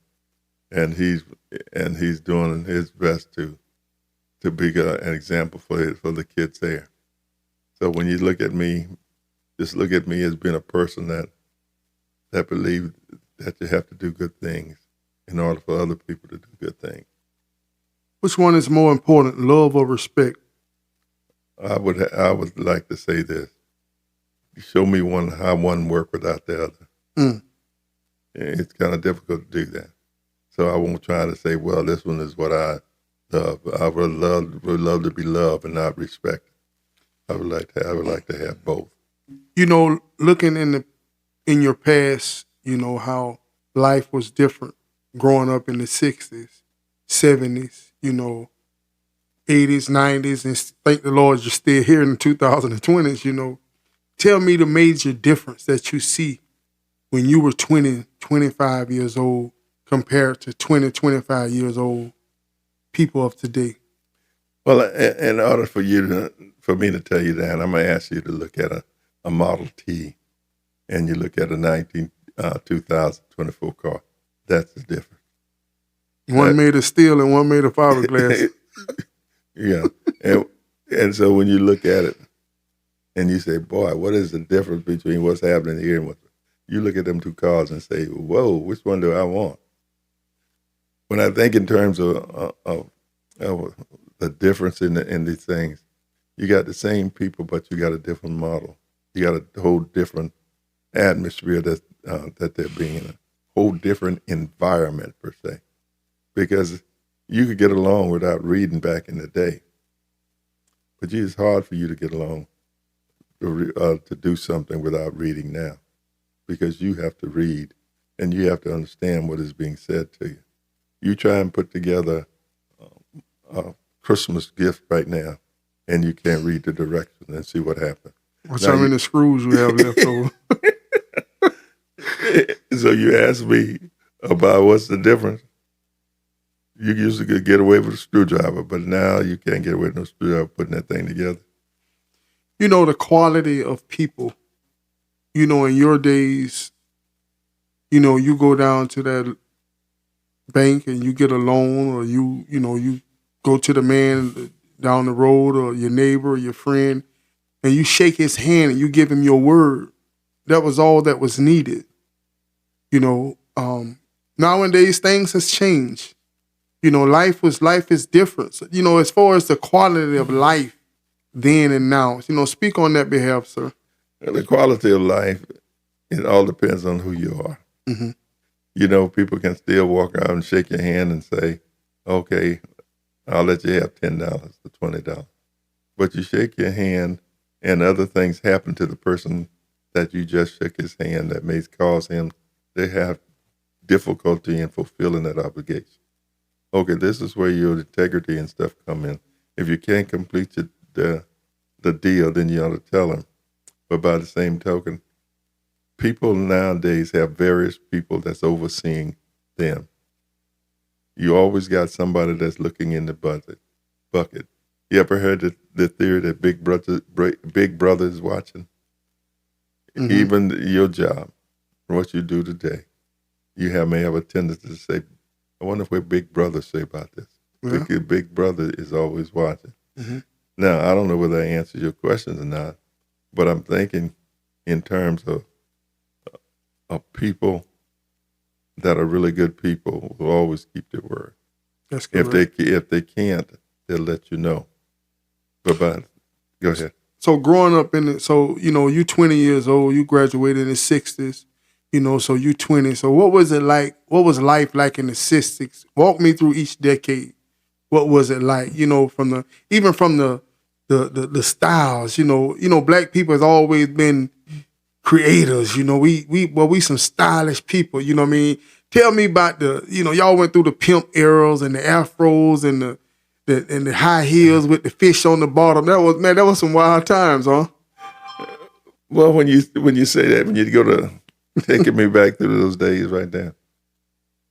[SPEAKER 1] and he's doing his best to be an example for the kids there. So when you look at me, just look at me as being a person that believes that you have to do good things in order for other people to do good things.
[SPEAKER 2] Which one is more important, love or respect?
[SPEAKER 1] I would like to say this: show me how one work without the other.
[SPEAKER 2] Mm.
[SPEAKER 1] It's kind of difficult to do that. So I won't try to say, well, this one is what I love. I would love to be loved and not respected. I would like to have both.
[SPEAKER 2] Looking in your past, how life was different growing up in the 60s, 70s, 80s, 90s, and thank the Lord you're still here in the 2020s, Tell me the major difference that you see when you were 20, 25 years old compared to 20, 25 years old people of today.
[SPEAKER 1] Well, in order for me to tell you that, I'm going to ask you to look at a Model T, and you look at a 2024 car. That's the difference.
[SPEAKER 2] One made of steel and one made of fiberglass.
[SPEAKER 1] Yeah, and so when you look at it, and you say, boy, what is the difference between what's happening here and you look at them two cars and say, whoa, which one do I want? When I think in terms of the difference in these things, you got the same people, but you got a different model. You got a whole different atmosphere that they're being in, a whole different environment per se, because you could get along without reading back in the day, but it's hard for you to get along to do something without reading now, because you have to read and you have to understand what is being said to you. You try and put together a Christmas gift right now, and you can't read the directions and see what happens.
[SPEAKER 2] What's how many screws you have left over?
[SPEAKER 1] So you ask me about what's the difference. You usually could get away with a screwdriver, but now you can't get away with no screwdriver putting that thing together.
[SPEAKER 2] The quality of people, in your days, you go down to that bank and you get a loan, or you go to the man down the road or your neighbor or your friend, and you shake his hand and you give him your word. That was all that was needed. Nowadays things has changed. Life is different. So, as far as the quality of life then and now, speak on that behalf, sir.
[SPEAKER 1] The quality of life, it all depends on who you are.
[SPEAKER 2] Mm-hmm.
[SPEAKER 1] People can still walk out and shake your hand and say, okay, I'll let you have $10 to $20. But you shake your hand and other things happen to the person that you just shook his hand that may cause him to have difficulty in fulfilling that obligation. okay, this is where your integrity and stuff come in. If you can't complete the deal, then you ought to tell them. But by the same token, people nowadays have various people that's overseeing them. You always got somebody that's looking in the bucket. You ever heard the theory that Big Brother is watching? Even your job, what you do today, may have a tendency to say, I wonder what Big Brother say about this.
[SPEAKER 2] Yeah.
[SPEAKER 1] Because Big Brother is always watching. Now, I don't know whether I answered your questions or not, but I'm thinking in terms of people that are really good people will always keep their word.
[SPEAKER 2] That's correct.
[SPEAKER 1] If they can't, they'll let you know. But go ahead.
[SPEAKER 2] So growing up in it, so, you know, you 20 years old, you graduated in the 60s, you know, so you 20. So what was it like? What was life like in the 60s? Walk me through each decade. What was it like? You know, from the styles, you know, black people has always been creators, you know, we some stylish people, you know what I mean? Tell me about y'all went through the pimp eras and the afros and the high heels with the fish on the bottom. That was some wild times, huh?
[SPEAKER 1] Well, when you say that, when you go to taking me back through those days right there,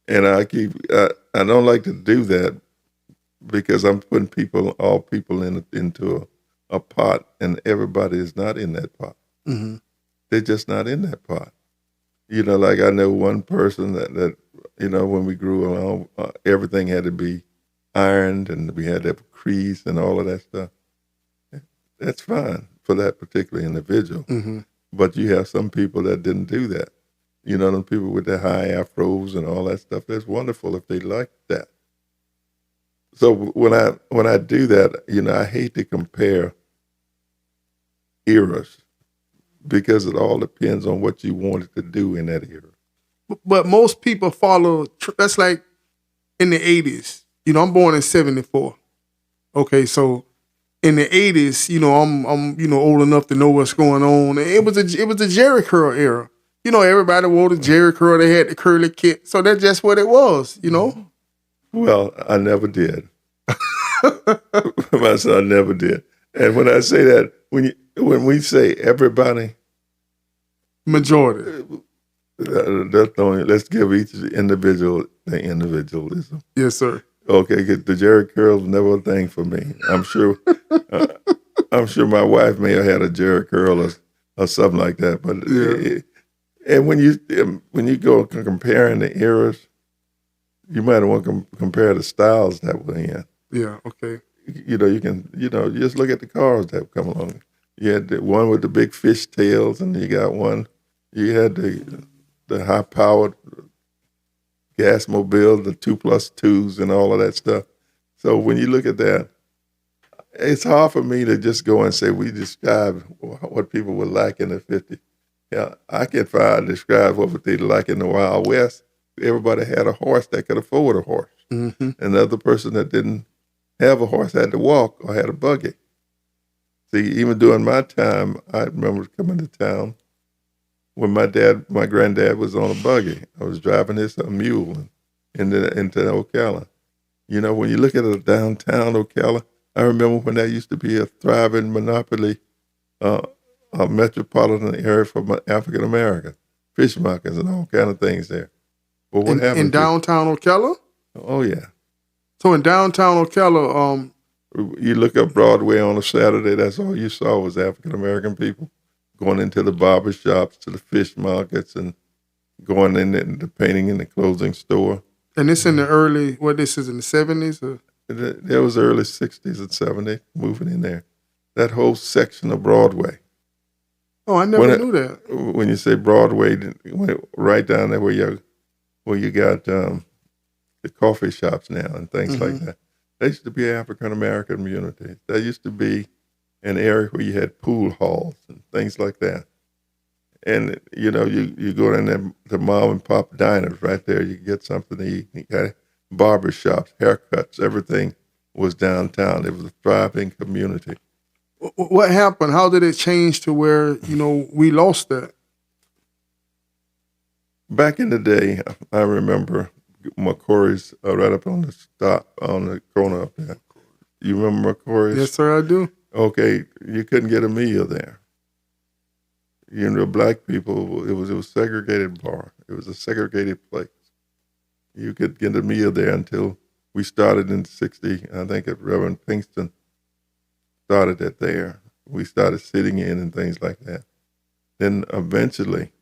[SPEAKER 1] and I don't like to do that because I'm putting all people into a pot, and everybody is not in that pot.
[SPEAKER 2] Mm-hmm.
[SPEAKER 1] They're just not in that pot. You know, like I know one person that you know, when we grew along, everything had to be ironed and we had to have crease and all of that stuff. That's fine for that particular individual.
[SPEAKER 2] Mm-hmm.
[SPEAKER 1] But you have some people that didn't do that. You know, them people with the high afros and all that stuff, that's wonderful if they like that. So when I do that, you know, I hate to compare eras because it all depends on what you wanted to do in that era.
[SPEAKER 2] But most people follow, that's like in the 80s. You know, I'm born in 74. Okay, so in the 80s, you know, I'm you know, old enough to know what's going on. It was a Jerry curl era. You know, everybody wore the Jerry curl. They had the curly kit. So that's just what it was, you know?
[SPEAKER 1] Well, I never did. My son never did. And when I say that, when we say everybody,
[SPEAKER 2] Majority.
[SPEAKER 1] that's only, let's give each individual the individualism.
[SPEAKER 2] Yes, sir.
[SPEAKER 1] Okay, 'cause the Jerry curl's never a thing for me. I'm sure my wife may have had a Jerry curl or something like that. But and when you go comparing the eras, you might want to compare the styles that we're in.
[SPEAKER 2] Yeah, okay.
[SPEAKER 1] You know, you can, you know, just look at the cars that have come along. You had the one with the big fish tails, and you had the high powered gas mobile, the 2+2s and all of that stuff. So when you look at that, it's hard for me to just go and say we describe what people were like in the 50s. Yeah, I can describe what they like in the Wild West. Everybody had a horse that could afford a horse.
[SPEAKER 2] Mm-hmm.
[SPEAKER 1] Another person that didn't have a horse had to walk or had a buggy. See, even during my time, I remember coming to town when my granddad was on a buggy. I was driving his mule into Ocala. You know, when you look at a downtown Ocala, I remember when that used to be a thriving monopoly, a metropolitan area for African Americans, fish markets and all kind of things there. Well, what happened
[SPEAKER 2] in downtown Ocala?
[SPEAKER 1] Oh yeah.
[SPEAKER 2] So in downtown Ocala,
[SPEAKER 1] you look up Broadway on a Saturday, that's all you saw was African American people going into the barber shops, to the fish markets, and going in the painting and the clothing store.
[SPEAKER 2] and it's in the early, this is in the 70s? Or?
[SPEAKER 1] There was early 60s and 70s moving in there. That whole section of Broadway.
[SPEAKER 2] Oh, I never knew that.
[SPEAKER 1] When you say Broadway, right down there where you got the coffee shops now and things like that. There used to be an African American community. There used to be an area where you had pool halls and things like that. And, you know, you go in there to mom and pop diners right there. You get something to eat. You got barber shops, haircuts, everything was downtown. It was a thriving community.
[SPEAKER 2] What happened? How did it change to where, you know, we lost that?
[SPEAKER 1] Back in the day, I remember McCory's right up on the stop on the corner up there. You remember McCory's?
[SPEAKER 2] Yes, sir, I do.
[SPEAKER 1] Okay, you couldn't get a meal there. You know, black people, it was a segregated bar. It was a segregated place. You could get a meal there until we started in '60. I think Reverend Pinkston started it there. We started sitting in and things like that. Then eventually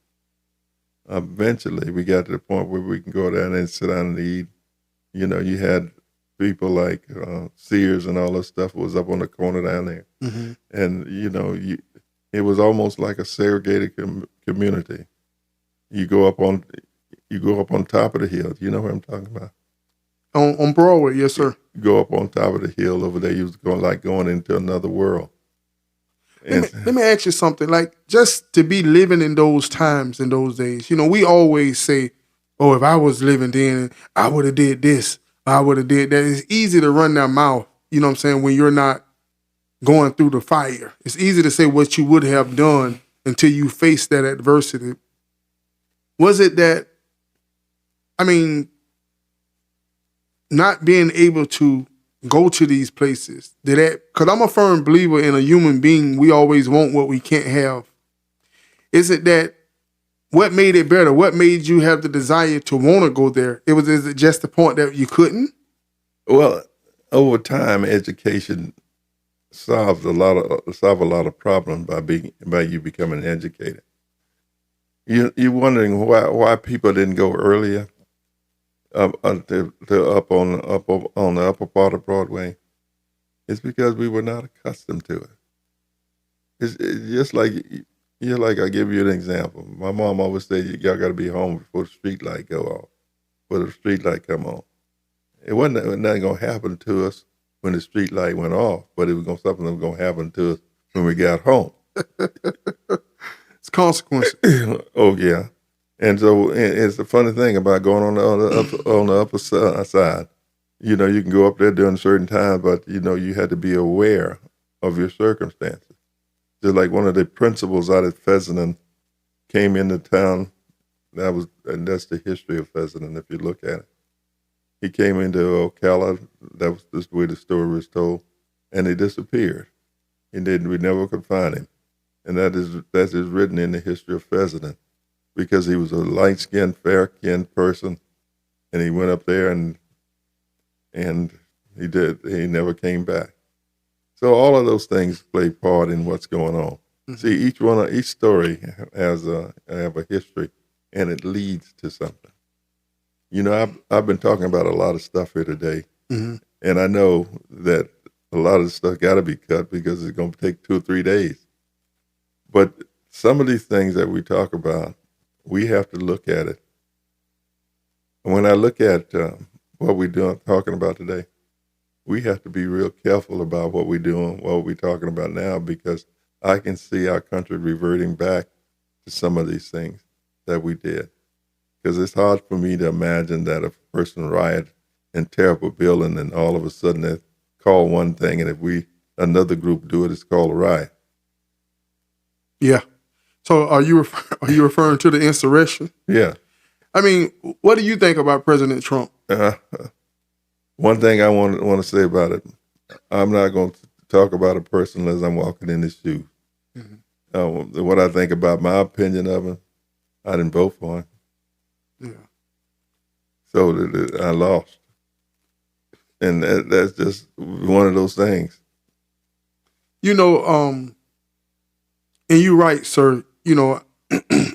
[SPEAKER 1] we got to the point where we can go down and sit down and eat. You know, you had people like Sears and all that stuff was up on the corner down there.
[SPEAKER 2] Mm-hmm.
[SPEAKER 1] And, you know, it was almost like a segregated community. You go up on top of the hill. You know what I'm talking about?
[SPEAKER 2] On Broadway, yes, sir.
[SPEAKER 1] You go up on top of the hill over there. You was going into another world.
[SPEAKER 2] Let me ask you something. Like, just to be living in those times, in those days, you know, we always say, oh, if I was living then, I would have did this. I would have did that. It's easy to run that mouth, you know what I'm saying, when you're not going through the fire. It's easy to say what you would have done until you face that adversity. Was it that, I mean, not being able to go to these places, because I'm a firm believer in a human being, we always want what we can't have. Is it that, what made it better? What made you have the desire to want to go there? Is it just the point that you couldn't?
[SPEAKER 1] Well, over time, education solve a lot of problems by you becoming educated. You're wondering why people didn't go earlier up on the upper part of Broadway. It's because we were not accustomed to it. It's just like I give you an example. My mom always said, y'all got to be home before the street light go off, before the street light come on. It wasn't nothing going to happen to us when the street light went off, but it was something that was going to happen to us when we got home.
[SPEAKER 2] It's consequences.
[SPEAKER 1] Oh yeah, and so it's the funny thing about going on the upper side. You know, you can go up there during certain times, but you know you had to be aware of your circumstances. Just like one of the principals out at Fessenden came into town. And that's the history of Fessenden. If you look at it, he came into Ocala. That was just the way the story was told, and he disappeared. We never could find him, and that is written in the history of Fessenden, because he was a light-skinned, fair-skinned person, and he went up there and he never came back. So all of those things play part in what's going on. Mm-hmm. See, each story have a history, and it leads to something. You know, I've been talking about a lot of stuff here today, mm-hmm. and I know that a lot of the stuff got to be cut because it's going to take 2 or 3 days. But some of these things that we talk about, we have to look at it. And when I look at what we're talking about today, we have to be real careful about what we're doing, what we're talking about now, because I can see our country reverting back to some of these things that we did. Because it's hard for me to imagine that a person riot and tear up a building and all of a sudden they call one thing, and if another group do it, it's called a riot.
[SPEAKER 2] Yeah. So are you referring to the insurrection?
[SPEAKER 1] Yeah.
[SPEAKER 2] I mean, what do you think about President Trump?
[SPEAKER 1] One thing I want to say about it, I'm not going to talk about a person as I'm walking in his shoes. Mm-hmm. What I think about my opinion of him, I didn't vote for him.
[SPEAKER 2] Yeah.
[SPEAKER 1] So I lost. And that's just one of those things.
[SPEAKER 2] You know, and you're right, sir. You know,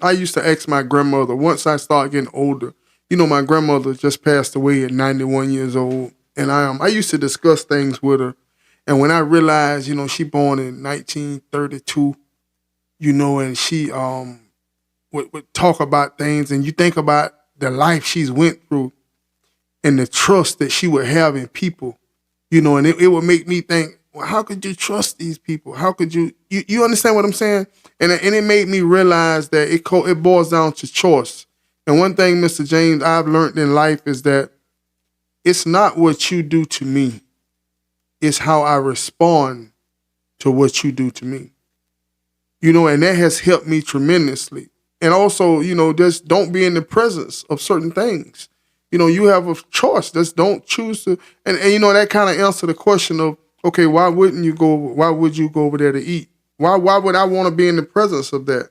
[SPEAKER 2] I used to ask my grandmother, once I started getting older, you know, my grandmother just passed away at 91 years old. And I used to discuss things with her. And when I realized, you know, she born in 1932, you know, and she would talk about things, and you think about the life she's went through and the trust that she would have in people, you know, and it would make me think, well, how could you trust these people? How could you understand what I'm saying? And it made me realize that it boils down to choice. And one thing, Mr. James, I've learned in life is that it's not what you do to me. It's how I respond to what you do to me. You know, and that has helped me tremendously. And also, you know, just don't be in the presence of certain things. you have a choice. Just don't choose to. And that kind of answer the question of, okay, why would you go over there to eat? Why would I want to be in the presence of that?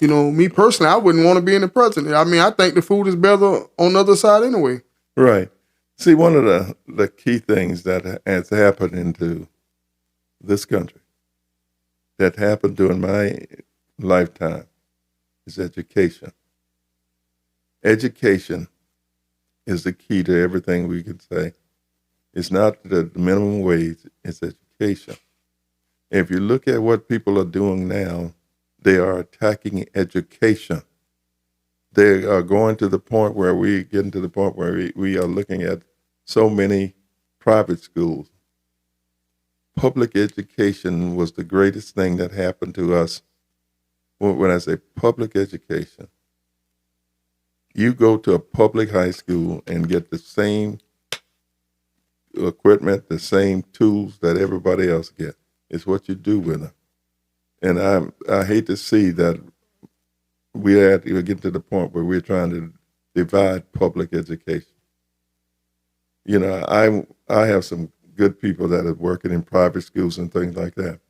[SPEAKER 2] Me personally, I wouldn't want to be in the presence. I mean, I think the food is better on the other side anyway.
[SPEAKER 1] Right. See, one of the key things that has happened into this country, that happened during my lifetime, is education. Education is the key to everything we can say. It's not the minimum wage, it's education. If you look at what people are doing now, they are attacking education. They are going to the point where we are looking at so many private schools. Public education was the greatest thing that happened to us. When I say public education, you go to a public high school and get the same equipment, the same tools that everybody else gets. It's what you do with them. And I hate to see that we're getting to the point where we're trying to divide public education. I have some good people that are working in private schools and things like that.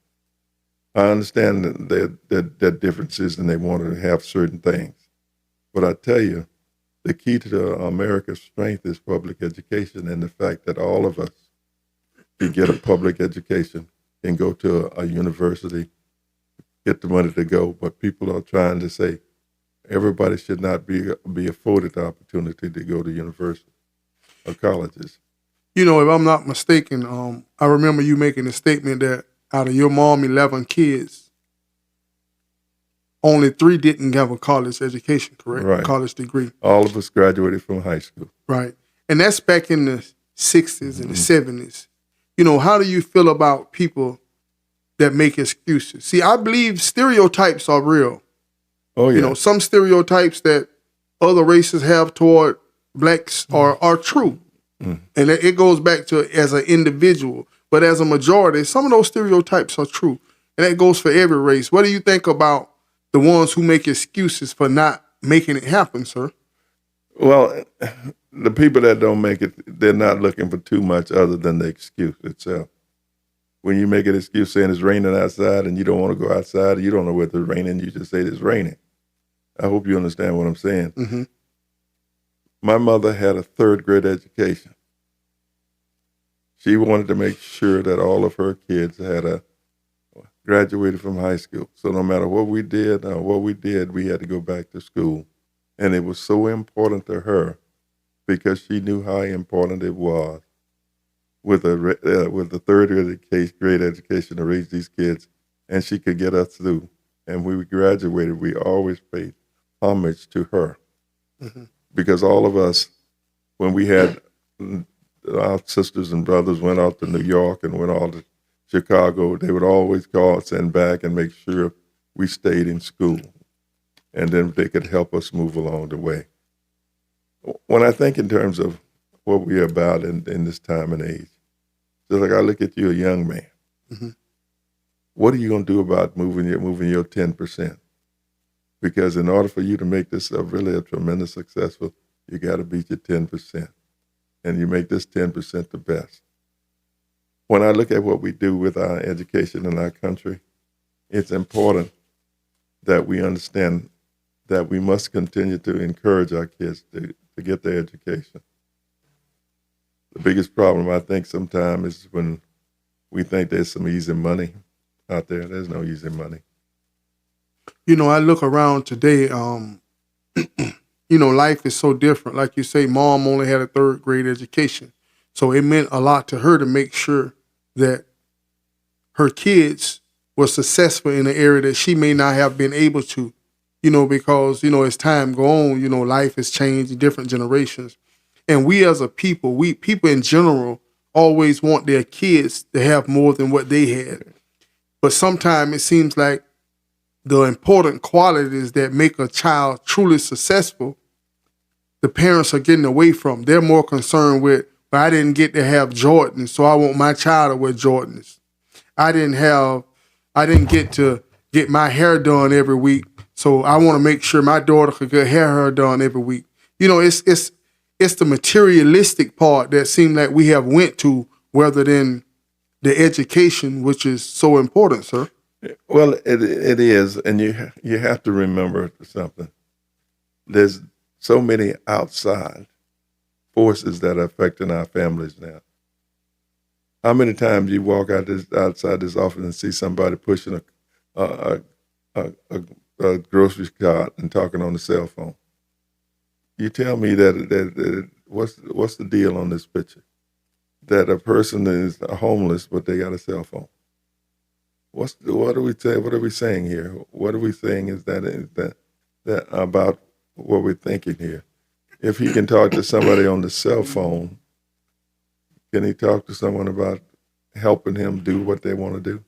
[SPEAKER 1] I understand their differences and they want to have certain things. But I tell you, the key to America's strength is public education, and the fact that all of us can get a public education and go to a university, get the money to go. But people are trying to say everybody should not be afforded the opportunity to go to university or colleges.
[SPEAKER 2] If I'm not mistaken, I remember you making a statement that out of your mom 11 kids, only 3 didn't have a college education, correct?
[SPEAKER 1] Right.
[SPEAKER 2] College degree.
[SPEAKER 1] All of us graduated from high school.
[SPEAKER 2] Right. And that's back in the 60s and the 70s. How do you feel about people that make excuses? See, I believe stereotypes are real.
[SPEAKER 1] Oh, yeah.
[SPEAKER 2] Some stereotypes that other races have toward blacks are true. And it goes back to as an individual. But as a majority, some of those stereotypes are true. And that goes for every race. What do you think about the ones who make excuses for not making it happen, sir?
[SPEAKER 1] Well, the people that don't make it, they're not looking for too much other than the excuse itself. When you make an excuse saying it's raining outside and you don't want to go outside, you don't know whether it's raining, you just say it's raining. I hope you understand what I'm saying.
[SPEAKER 2] Mm-hmm.
[SPEAKER 1] My mother had a 3rd grade education. She wanted to make sure that all of her kids graduated from high school. So no matter what we did, we had to go back to school. And it was so important to her because she knew how important it was with the 3rd grade education to raise these kids, and she could get us through. And when we graduated, we always paid homage to her. Mm-hmm. Because all of us, when we had our sisters and brothers went out to New York and went out to Chicago, they would always call us and back and make sure we stayed in school. And then they could help us move along the way. When I think in terms of what we're about in this time and age, just like I look at you, a young man, mm-hmm. What are you going to do about moving your 10%? Because in order for you to make this really a tremendous successful, you got to beat your 10%. And you make this 10% the best. When I look at what we do with our education in our country, it's important that we understand that we must continue to encourage our kids to get their education. The biggest problem, I think, sometimes is when we think there's some easy money out there. There's no easy money.
[SPEAKER 2] I look around today, life is so different. Like you say, mom only had a 3rd grade education. So it meant a lot to her to make sure that her kids were successful in an area that she may not have been able to, because, as time go on, life has changed in different generations. And we as a people, people in general always want their kids to have more than what they had. But sometimes it seems like the important qualities that make a child truly successful, the parents are getting away from. They're more concerned with, but I didn't get to have Jordans, so I want my child to wear Jordans. I didn't get to get my hair done every week, so I want to make sure my daughter could get her hair done every week. it's the materialistic part that seemed like we have went to rather than the education, which is so important, sir.
[SPEAKER 1] Well, it is, and you have to remember something. There's so many outside forces that are affecting our families now. How many times you walk outside this office and see somebody pushing a, a grocery cart and talking on the cell phone? You tell me that what's the deal on this picture? That a person is homeless but they got a cell phone. What are we saying? What are we saying here? What are we saying is that about what we're thinking here? If he can talk to somebody on the cell phone, can he talk to someone about helping him do what they want to do?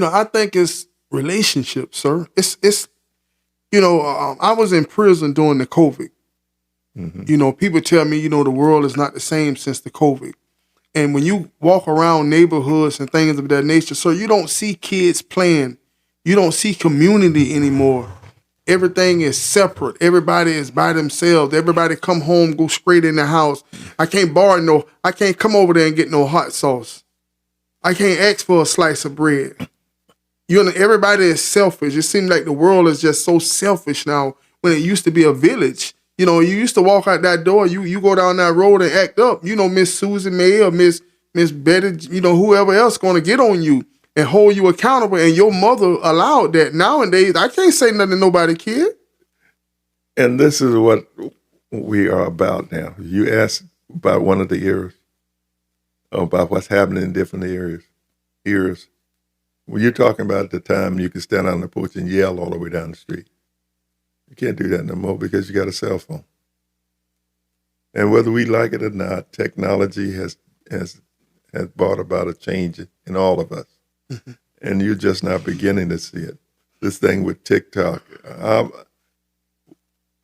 [SPEAKER 2] I think it's relationships, sir. It's I was in prison during the COVID.
[SPEAKER 1] Mm-hmm.
[SPEAKER 2] People tell me, the world is not the same since the COVID. And when you walk around neighborhoods and things of that nature, so you don't see kids playing. You don't see community anymore. Everything is separate. Everybody is by themselves. Everybody come home, go straight in the house. I can't come over there and get no hot sauce. I can't ask for a slice of bread. Everybody is selfish. It seems like the world is just so selfish now when it used to be a village. You used to walk out that door, you go down that road and act up. Miss Susan May or Miss Betty, whoever else going to get on you and hold you accountable. And your mother allowed that. Nowadays, I can't say nothing to nobody, kid.
[SPEAKER 1] And this is what we are about now. You asked about one of the eras, about what's happening in different eras. When you're talking about the time you could stand on the porch and yell all the way down the street. You can't do that no more because you got a cell phone. And whether we like it or not, technology has brought about a change in all of us.
[SPEAKER 2] Mm-hmm.
[SPEAKER 1] And you're just now beginning to see it. This thing with TikTok.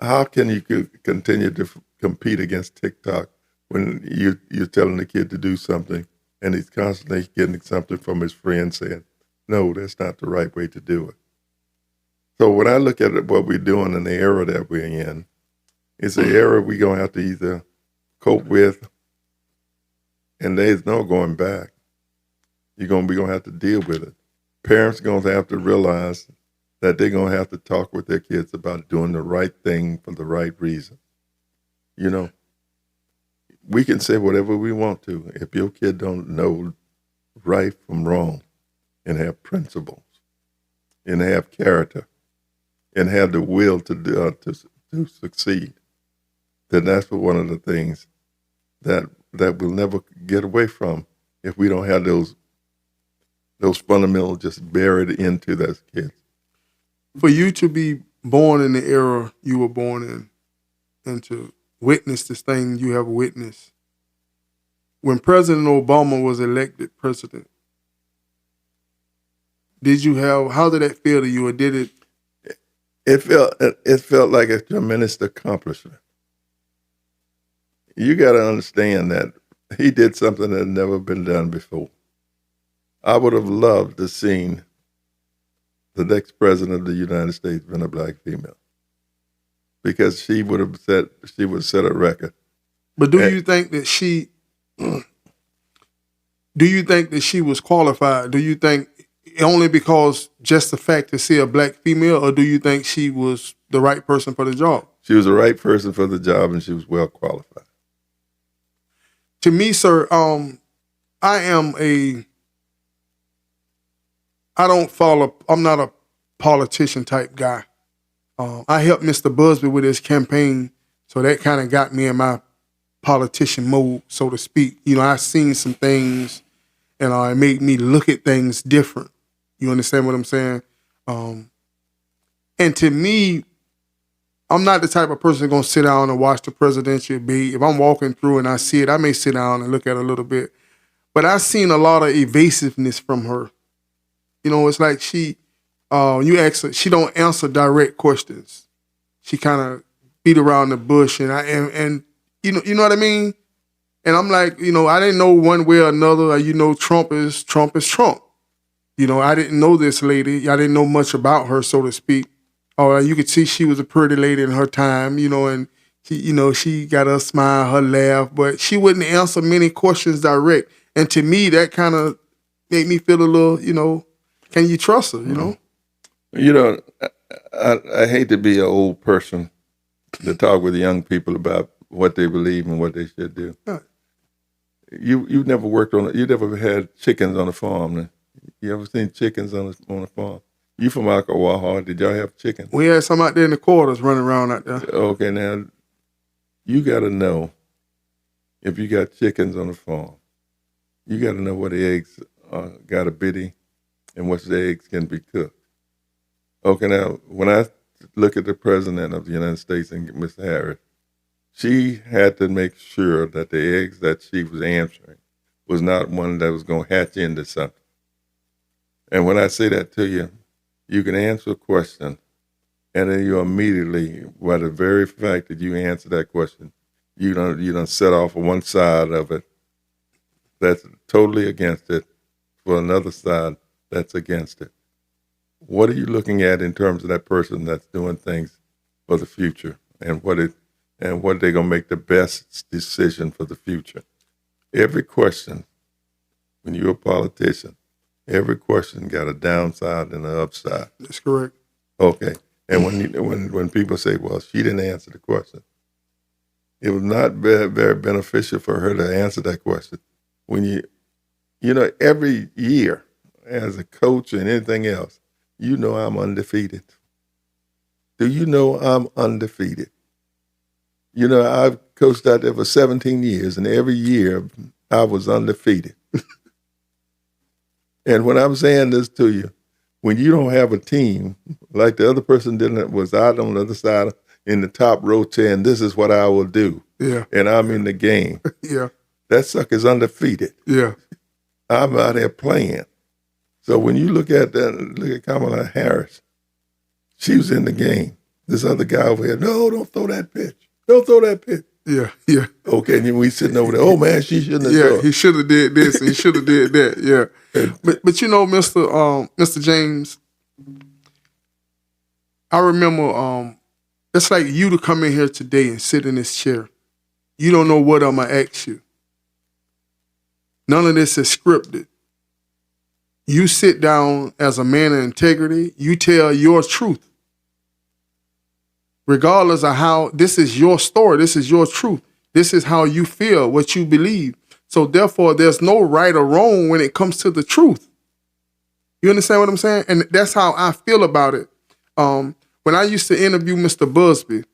[SPEAKER 1] How can you continue to compete against TikTok when you're telling the kid to do something and he's constantly getting something from his friend saying, no, that's not the right way to do it. So when I look at what we're doing in the era that we're in, it's an era we're going to have to either cope with, and there's no going back. You're going to have to deal with it. Parents are going to have to realize that they're going to have to talk with their kids about doing the right thing for the right reason. We can say whatever we want to. If your kid don't know right from wrong and have principles and have character, and have the will to succeed, then that's one of the things that we'll never get away from if we don't have those fundamentals just buried into those kids.
[SPEAKER 2] For you to be born in the era you were born in and to witness this thing you have witnessed, when President Obama was elected president, how did that feel to you, or did it?
[SPEAKER 1] It felt like a tremendous accomplishment. You got to understand that he did something that had never been done before. I would have loved to seen the next president of the United States been a black female, because she would set a record.
[SPEAKER 2] But do you think that she was qualified? Do you think only because just the fact to see a black female, or do you think she was the right person for the job?
[SPEAKER 1] She was the right person for the job, and she was well qualified.
[SPEAKER 2] To me, sir, I'm not a politician type guy. I helped Mr. Busby with his campaign, so that kind of got me in my politician mode, so to speak. I seen some things, and it made me look at things different. You understand what I'm saying? And to me, I'm not the type of person going to sit down and watch the presidential debate. If I'm walking through and I see it, I may sit down and look at it a little bit. But I've seen a lot of evasiveness from her. It's like you ask her, she don't answer direct questions. She kind of beat around the bush, and you know what I mean? And I'm like, I didn't know one way or another. Trump is Trump. I didn't know this lady. I didn't know much about her, so to speak. You could see she was a pretty lady in her time, and she got her smile, her laugh, but she wouldn't answer many questions direct. And to me, that kind of made me feel a little, can you trust her,
[SPEAKER 1] I hate to be an old person to talk with young people about what they believe and what they should do.
[SPEAKER 2] Right.
[SPEAKER 1] You never worked you never had chickens on a farm. You ever seen chickens on a farm? You from Akawaha? Did y'all have chickens?
[SPEAKER 2] We had some out there in the quarters running around out there.
[SPEAKER 1] Okay, now you got to know if you got chickens on the farm. You got to know what the eggs got a bitty and which the eggs can be cooked. Okay, now when I look at the president of the United States and Miss Harris, she had to make sure that the eggs that she was answering was not one that was going to hatch into something. And when I say that to you, you can answer a question, and then you immediately, by the very fact that you answer that question, you don't set off on one side of it that's totally against it for another side that's against it. What are you looking at in terms of that person that's doing things for the future and what they're gonna make the best decision for the future? Every question, when you're a politician, every question got a downside and an upside.
[SPEAKER 2] That's correct.
[SPEAKER 1] Okay, and when people say, "Well, she didn't answer the question," it was not very, very beneficial for her to answer that question. When every year as a coach and anything else, I'm undefeated. Do you know I'm undefeated? I've coached out there for 17 years, and every year I was undefeated. And when I'm saying this to you, when you don't have a team, like the other person didn't, was out on the other side in the top row saying, "This is what I will do."
[SPEAKER 2] Yeah.
[SPEAKER 1] And I'm in the game.
[SPEAKER 2] Yeah.
[SPEAKER 1] That sucker's undefeated.
[SPEAKER 2] Yeah.
[SPEAKER 1] I'm out there playing. So when you look at Kamala Harris, she was in the game. This other guy over here, "No, don't throw that pitch. Don't throw that pitch."
[SPEAKER 2] Yeah. Yeah.
[SPEAKER 1] Okay, and then we sitting over there, "Oh man, she shouldn't have done it."
[SPEAKER 2] He should have did this. He should have did that. Yeah. But Mr. James, I remember it's like you to come in here today and sit in this chair. You don't know what I'm gonna ask you. None of this is scripted. You sit down as a man of integrity. You tell your truth. Regardless of how, this is your story. This is your truth. This is how you feel, what you believe. So therefore, there's no right or wrong when it comes to the truth. You understand what I'm saying? And that's how I feel about it. When I used to interview Mr. Busby,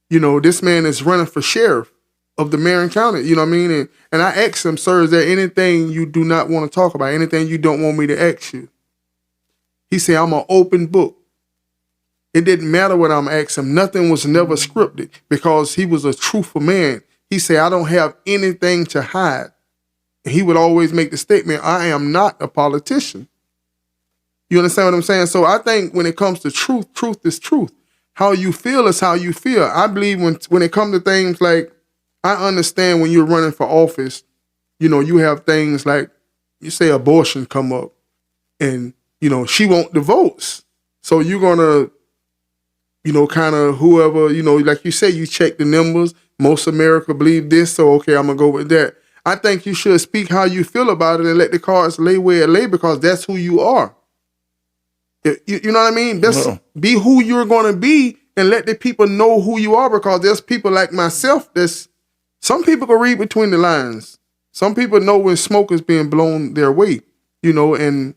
[SPEAKER 2] this man is running for sheriff of the Marion County, you know what I mean? And I asked him, "Sir, is there anything you do not want to talk about? Anything you don't want me to ask you?" He said, "I'm an open book." It didn't matter what I'm asking him. Nothing was never scripted because he was a truthful man. He said, "I don't have anything to hide." And he would always make the statement, "I am not a politician." You understand what I'm saying? So I think when it comes to truth, truth is truth. How you feel is how you feel. I believe when it comes to things like, I understand when you're running for office, you have things like, you say abortion come up and, she want the votes. So you're going to, kind of whoever, like you say, you check the numbers. Most America believe this, so okay, I'm going to go with that. I think you should speak how you feel about it and let the cards lay where it lay because that's who you are. You know what I mean? Be who you're going to be and let the people know who you are because there's people like myself some people can read between the lines. Some people know when smoke is being blown their way, and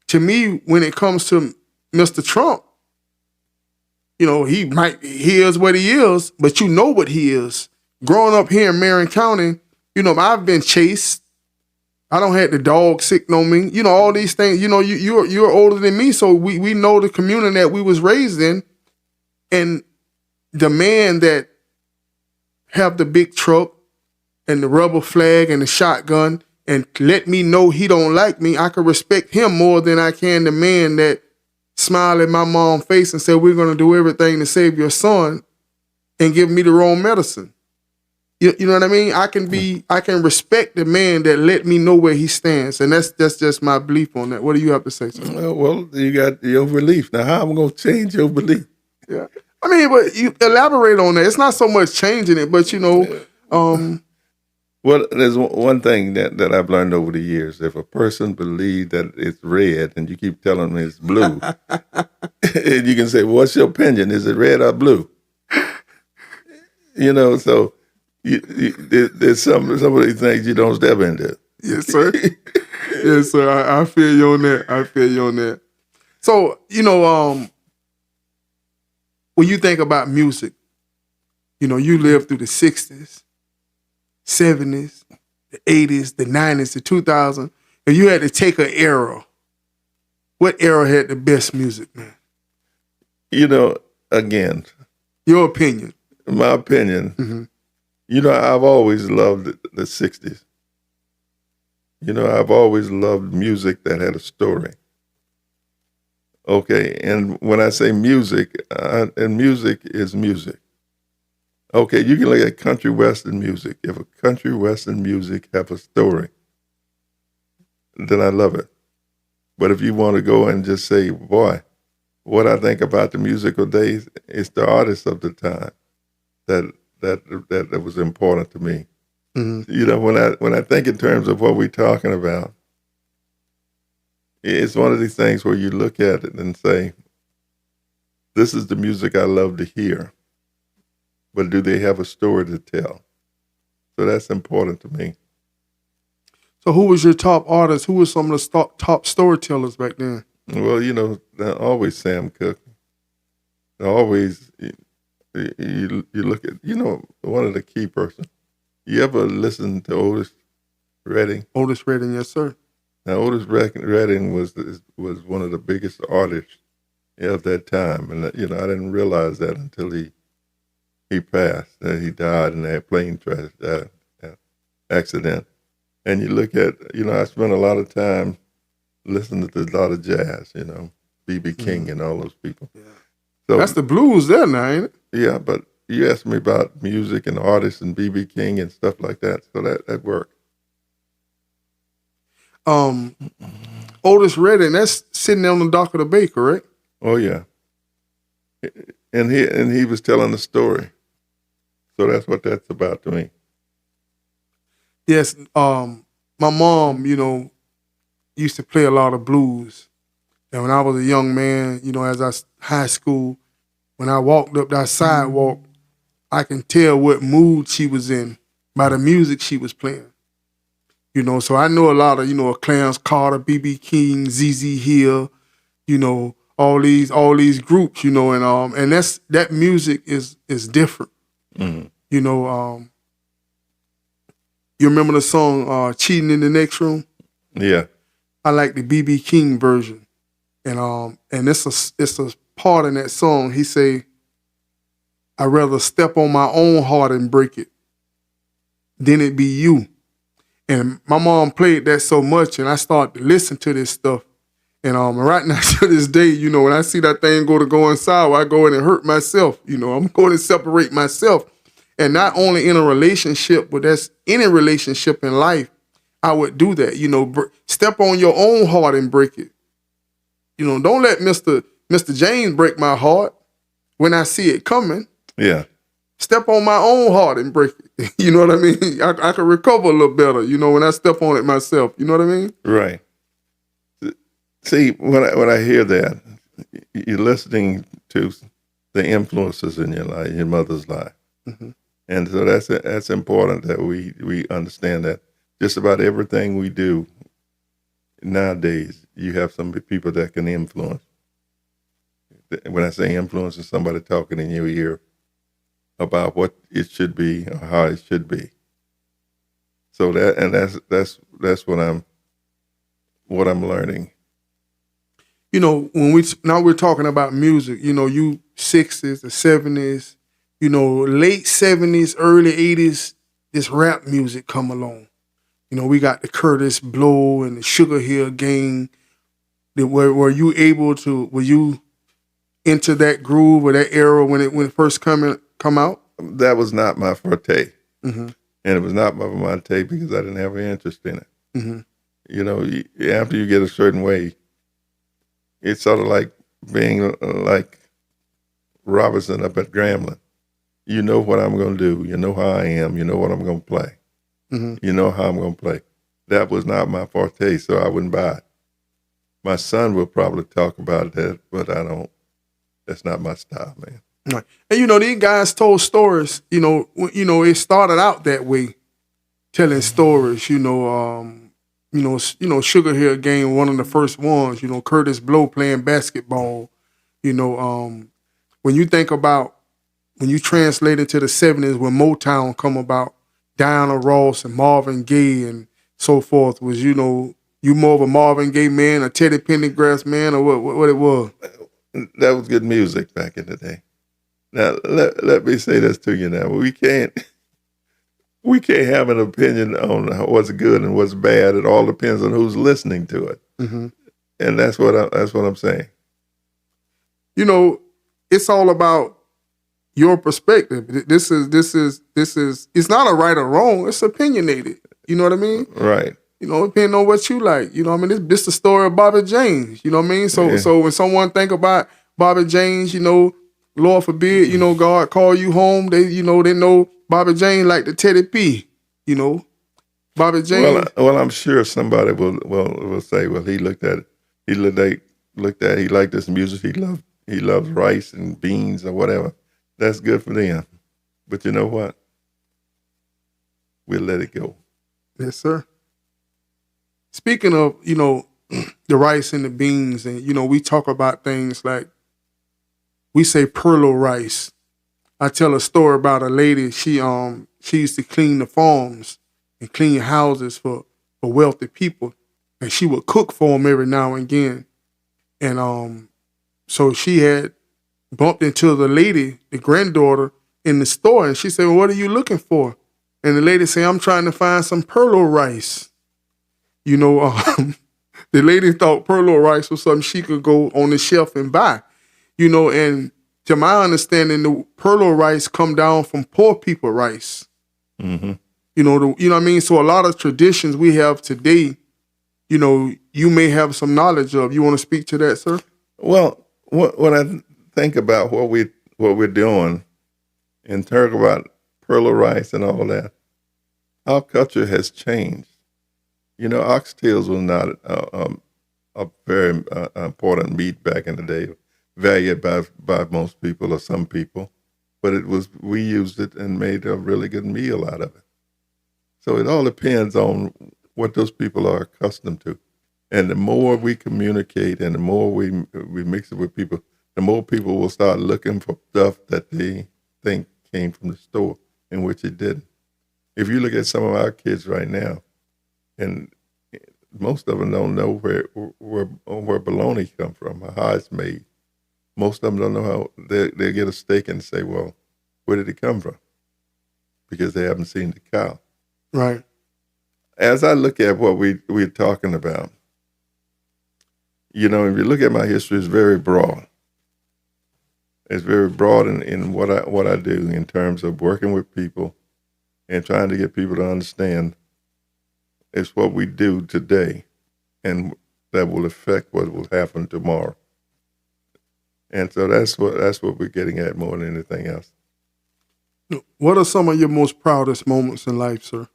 [SPEAKER 2] to me, when it comes to Mr. Trump, he is what he is, but you know what he is. Growing up here in Marion County, I've been chased. I don't have the dog sick on me. All these things, you're older than me, so we know the community that we was raised in. And the man that have the big truck and the rubber flag and the shotgun and let me know he don't like me, I can respect him more than I can the man that smiled at my mom's face and said, "We're going to do everything to save your son," and give me the wrong medicine. You know what I mean? I can respect the man that let me know where he stands. And that's just my belief on that. What do you have to say, sir?
[SPEAKER 1] Well, you got your belief. Now, how am I going to change your belief?
[SPEAKER 2] Yeah. I mean, but you elaborate on that. It's not so much changing it, but you know,
[SPEAKER 1] Well, there's one thing that I've learned over the years. If a person believes that it's red and you keep telling them it's blue, and you can say, well, what's your opinion? Is it red or blue? You know, so there's some of these things you don't step into.
[SPEAKER 2] yes, sir. Yes, sir. I feel you on that. I feel you on that. So, you know, when you think about music, you know, you lived through the 60s, 70s, the 80s, the 90s, the 2000s, and you had to take an era. What era had the best music, man?
[SPEAKER 1] You know, again,
[SPEAKER 2] Your opinion.
[SPEAKER 1] in my opinion, you know, I've always loved the 60s. You know, I've always loved music that had a story. Okay, and when I say music, and music is music. Okay, you can look at country western music. If a country western music have a story, then I love it. But if you want to go and just say, boy, what I think about the musical days, it's the artists of the time that was important to me. You know, when I think in terms of what we're talking about, it's one of these things where you look at it and say, this is the music I love to hear, but do they have a story to tell? So that's important to me.
[SPEAKER 2] So who was your top artist? Who was some of the top storytellers back then?
[SPEAKER 1] Well, you know, always Sam Cooke. Always, you look at, you know, one of the key persons. You ever listen to Otis Redding?
[SPEAKER 2] Otis Redding, yes, sir.
[SPEAKER 1] Now, Otis Redding was one of the biggest artists of that time, and you know I didn't realize that until he passed. That he died in that plane crash accident. And you look at, you know, I spent a lot of time listening to a lot of jazz. You know, B.B. King and all those people.
[SPEAKER 2] Yeah.
[SPEAKER 1] So
[SPEAKER 2] That's the blues there now, ain't it?
[SPEAKER 1] yeah, but you asked me about music and artists and B.B. King and stuff like that, so that worked.
[SPEAKER 2] Otis Redding, that's sitting on the dock of the bay, correct?
[SPEAKER 1] Oh yeah, and he was telling the story, so that's what that's about to me.
[SPEAKER 2] Yes. My mom, you know, used to play a lot of blues, and when I was a young man, you know, high school, when I walked up that sidewalk, I can tell what mood she was in by the music she was playing. You know, so I know a lot of, you know, Clarence Carter, B.B. King, Z.Z. Hill, you know, all these groups, you know, and that music is different. You know, you remember the song "Cheating in the Next Room"?
[SPEAKER 1] Yeah,
[SPEAKER 2] I like the B.B. King version, and it's a part in that song. He say, "I'd rather step on my own heart and break it than it be you." And my mom played that so much, and I started to listen to this stuff. And right now to this day, you know, when I see that thing go inside, I go in and hurt myself. You know, I'm going to separate myself. And not only in a relationship, but that's any relationship in life, I would do that. You know, step on your own heart and break it. You know, don't let Mr. James break my heart when I see it coming.
[SPEAKER 1] yeah.
[SPEAKER 2] Step on my own heart and break it. You know what I mean? I can recover a little better, you know, when I step on it myself. You know what I mean?
[SPEAKER 1] Right. See, when I hear that, you're listening to the influences in your life, your mother's life, and so that's important that we understand that just about everything we do nowadays, you have some people that can influence. When I say influence, it's somebody talking in your ear about what it should be or how it should be. So that's what I'm learning.
[SPEAKER 2] You know, when we're talking about music, you know, you 60s, the 70s, you know, late 70s, early 80s, this rap music come along. You know, we got the Curtis Blow and the Sugar Hill Gang. Were you into that groove or that era when it first come out?
[SPEAKER 1] That was not my forte, and it was not my forte because I didn't have an interest in it. You know, after you get a certain way, it's sort of like being like Robinson up at Grambling. You know what I'm going to do. You know how I am. You know what I'm going to play. You know how I'm going to play. That was not my forte, so I wouldn't buy it. My son will probably talk about that, but I don't. That's not my style, man.
[SPEAKER 2] Right. And these guys told stories. It started out that way, telling stories. Sugar Hill Gang, one of the first ones. Curtis Blow playing basketball. When you think about when you translate into the '70s when Motown come about, Diana Ross and Marvin Gaye and so forth, was you more of a Marvin Gaye man, a Teddy Pendergrass man, or what it was?
[SPEAKER 1] That was good music back in the day. Now let me say this to you. Now we can't have an opinion on what's good and what's bad. It all depends on who's listening to it, and that's what I'm saying.
[SPEAKER 2] It's all about your perspective. This is. It's not a right or wrong. It's opinionated. You know what I mean?
[SPEAKER 1] Right.
[SPEAKER 2] Depending on what you like. This the story of Bobby James. You know what I mean? So when someone think about Bobby James, Lord forbid, God call you home. They know Bobby James like the Teddy P. Bobby James.
[SPEAKER 1] Well, I'm sure somebody will say, well, he liked this music. He loves rice and beans or whatever. That's good for them. But you know what? We'll let it go.
[SPEAKER 2] Yes, sir. Speaking of, the rice and the beans, and we talk about things like we say perlo rice. I tell a story about a lady. She used to clean the farms and clean houses for wealthy people, and she would cook for them every now and again. And so she had bumped into the lady, the granddaughter, in the store, and she said, well, "What are you looking for?" And the lady said, "I'm trying to find some perlo rice." The lady thought perlo rice was something she could go on the shelf and buy. And to my understanding, the perlo rice come down from poor people rice.
[SPEAKER 1] Mm-hmm.
[SPEAKER 2] You know what I mean? So a lot of traditions we have today, you may have some knowledge of. You want to speak to that, sir?
[SPEAKER 1] Well, when I think about what we're doing and talk about perlo rice and all that, our culture has changed. Oxtails was not a very important meat back in the day, valued by most people or some people, but we used it and made a really good meal out of it. So it all depends on what those people are accustomed to. And the more we communicate and the more we mix it with people, the more people will start looking for stuff that they think came from the store, in which it didn't. If you look at some of our kids right now, and most of them don't know where bologna come from or how it's made. Most of them don't know how they get a steak and say, well, where did it come from? Because they haven't seen the cow.
[SPEAKER 2] Right.
[SPEAKER 1] As I look at what we're talking about, if you look at my history, it's very broad. It's very broad in what I do in terms of working with people and trying to get people to understand it's what we do today and that will affect what will happen tomorrow. And so that's what we're getting at more than anything else.
[SPEAKER 2] What are some of your most proudest moments in life, sir?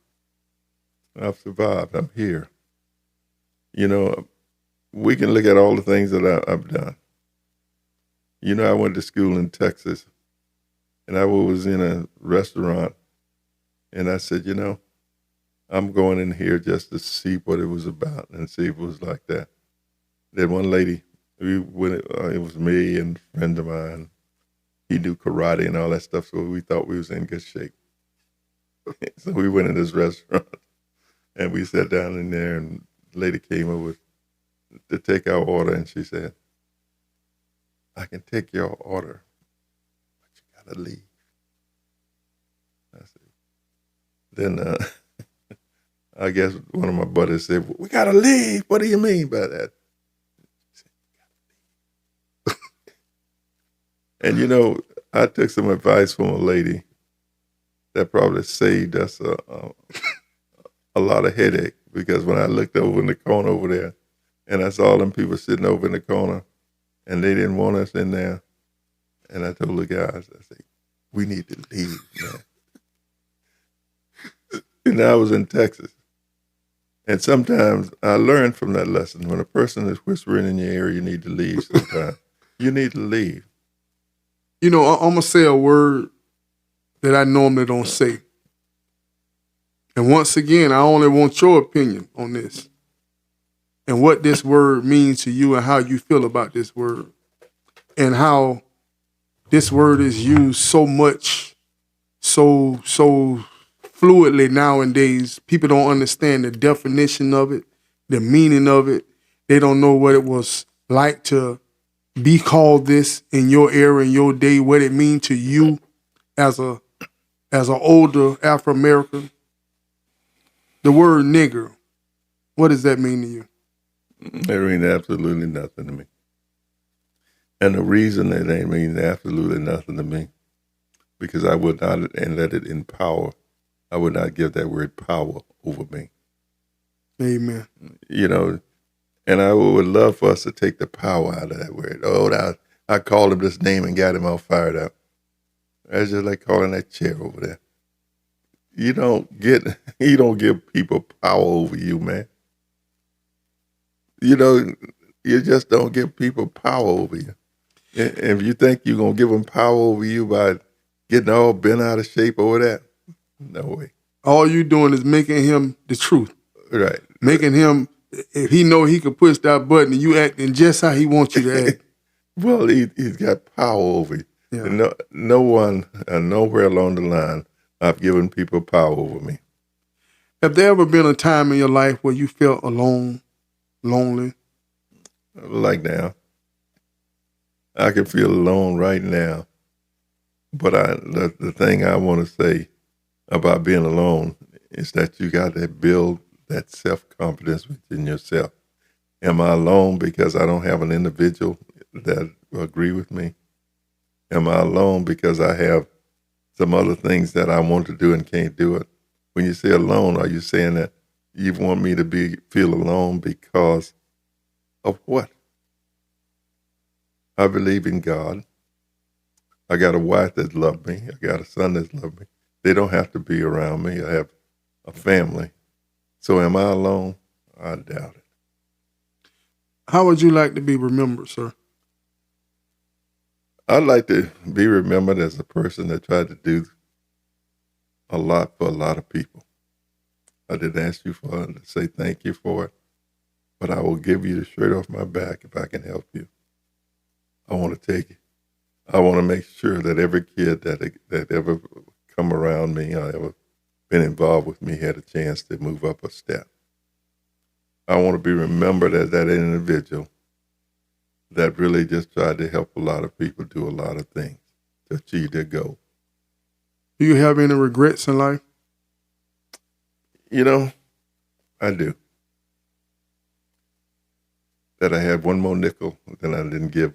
[SPEAKER 1] I've survived. I'm here. We can look at all the things that I've done. I went to school in Texas, and I was in a restaurant, and I said, I'm going in here just to see what it was about and see if it was like that. Then one lady, it was me and a friend of mine. He do karate and all that stuff, so we thought we was in good shape. So we went in this restaurant, and we sat down in there, and the lady came over to take our order, and she said, "I can take your order, but you gotta leave." I said, then I guess one of my buddies said, "We gotta leave. What do you mean by that?" And I took some advice from a lady that probably saved us a lot of headache, because when I looked over in the corner over there and I saw them people sitting over in the corner and they didn't want us in there, And I told the guys, I said, we need to leave, man. And I was in Texas. And sometimes I learned from that lesson. When a person is whispering in your ear, you need to leave sometimes. You need to leave.
[SPEAKER 2] You know, I'm going to say a word that I normally don't say. And once again, I only want your opinion on this and what this word means to you and how you feel about this word and how this word is used so much, so fluidly nowadays. People don't understand the definition of it, the meaning of it. They don't know what it was like to be called this in your era, in your day, what it means to you as an older Afro-American. The word nigger, what does that mean to you?
[SPEAKER 1] It means absolutely nothing to me. And the reason it ain't mean absolutely nothing to me, because I would not, and let it empower, I would not give that word power over me.
[SPEAKER 2] Amen.
[SPEAKER 1] You know, and I would love for us to take the power out of that word. Oh, I called him this name and got him all fired up. That's just like calling that chair over there. You don't give people power over you, man. You know, you just don't give people power over you. And if you think you're going to give them power over you by getting all bent out of shape over that, no way.
[SPEAKER 2] All you doing is making him the truth.
[SPEAKER 1] Right.
[SPEAKER 2] Making him, if he know he can push that button and you acting just how he wants you to act.
[SPEAKER 1] Well, he's got power over you.
[SPEAKER 2] Yeah.
[SPEAKER 1] No one, nowhere along the line, I've given people power over me.
[SPEAKER 2] Have there ever been a time in your life where you felt alone, lonely?
[SPEAKER 1] Like now. I can feel alone right now. But the thing I want to say about being alone is that you got to build that self-confidence within yourself. Am I alone because I don't have an individual that will agree with me? Am I alone because I have some other things that I want to do and can't do it? When you say alone, are you saying that you want me to feel alone because of what? I believe in God. I got a wife that loves me. I got a son that loves me. They don't have to be around me. I have a family. So am I alone? I doubt it.
[SPEAKER 2] How would you like to be remembered, sir?
[SPEAKER 1] I'd like to be remembered as a person that tried to do a lot for a lot of people. I didn't ask you to say thank you for it, but I will give you the shirt off my back if I can help you. I want to take it. I want to make sure that every kid that ever come around me or ever been involved with me had a chance to move up a step. I want to be remembered as that individual that really just tried to help a lot of people do a lot of things to achieve their goal.
[SPEAKER 2] Do you have any regrets in life?
[SPEAKER 1] You know, I do. That I had one more nickel that I didn't give.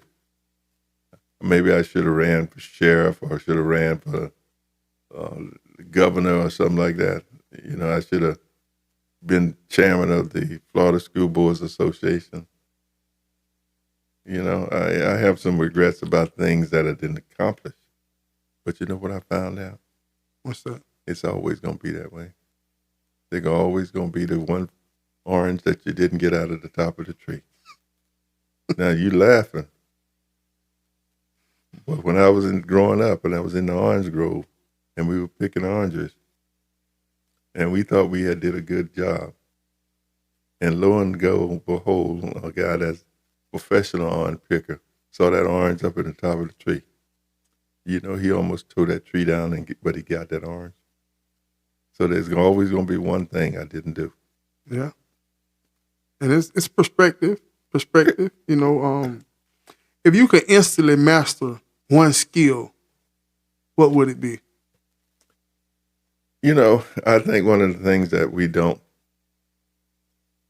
[SPEAKER 1] Maybe I should have ran for sheriff or I should have ran for governor or something like that. You know, I should have been chairman of the Florida School Boards Association. You know, I have some regrets about things that I didn't accomplish. But you know what I found out?
[SPEAKER 2] What's that?
[SPEAKER 1] It's always going to be that way. They're always going to be the one orange that you didn't get out of the top of the tree. Now, you laughing. But when I was growing up and I was in the orange grove and we were picking oranges and we thought we had did a good job. And lo and behold, a guy that's professional orange picker saw that orange up in the top of the tree. You know, he almost tore that tree down, but he got that orange. So there's always going to be one thing I didn't do.
[SPEAKER 2] Yeah. And it's perspective. Perspective. You know, if you could instantly master one skill, what would it be?
[SPEAKER 1] You know, I think one of the things that we don't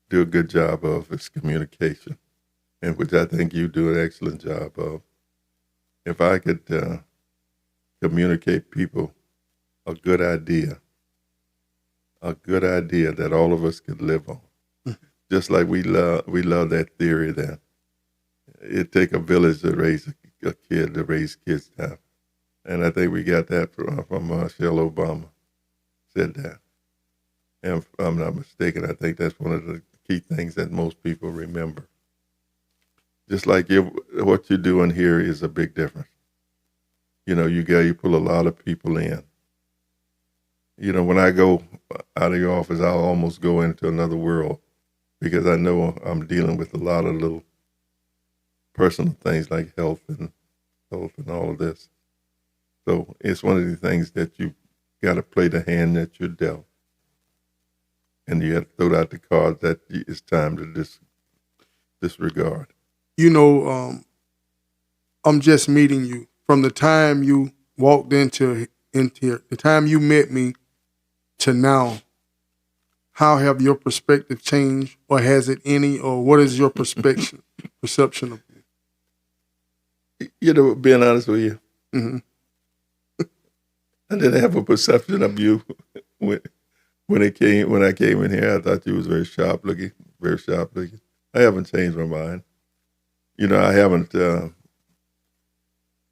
[SPEAKER 1] do a good job of is communication, and which I think you do an excellent job of. If I could communicate people a good idea that all of us could live on, just like we love that theory that it take a village to raise a kid to raise kids now. And I think we got that from Michelle Obama said that. And if I'm not mistaken, I think that's one of the key things that most people remember. Just like what you're doing here is a big difference. You pull a lot of people in. When I go out of your office, I'll almost go into another world because I know I'm dealing with a lot of little personal things like health and all of this. So it's one of the things that you got to play the hand that you're dealt. And you have to throw out the cards that it's time to disregard.
[SPEAKER 2] I'm just meeting you. From the time you walked into here, the time you met me to now, how have your perspective changed, or has it any, or what is your perception of me?
[SPEAKER 1] Being honest with you,
[SPEAKER 2] Mm-hmm.
[SPEAKER 1] I didn't have a perception of you when I came in here. I thought you was very sharp looking. I haven't changed my mind.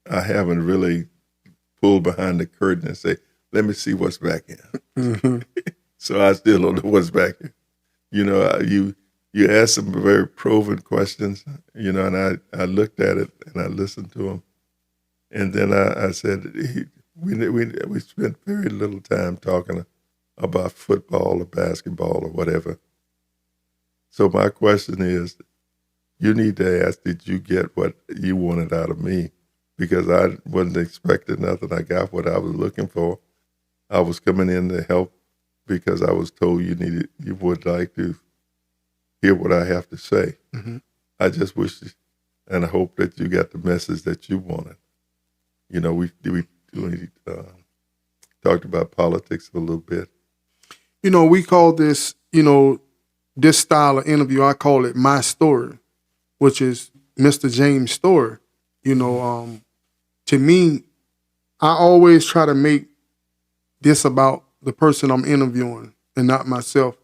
[SPEAKER 1] I haven't really pulled behind the curtain and say, let me see what's back here.
[SPEAKER 2] Mm-hmm.
[SPEAKER 1] So I still don't know what's back here. You asked some very probing questions, and I looked at it and I listened to them. And then I said, we spent very little time talking about football or basketball or whatever. So my question is, you need to ask, did you get what you wanted out of me? Because I wasn't expecting nothing. I got what I was looking for. I was coming in to help because I was told you would like to hear what I have to say.
[SPEAKER 2] Mm-hmm.
[SPEAKER 1] I just wish and I hope that you got the message that you wanted. We talked about politics a little bit.
[SPEAKER 2] We call this, this style of interview, I call it My Story, which is Mr. James' story. To me, I always try to make this about the person I'm interviewing and not myself.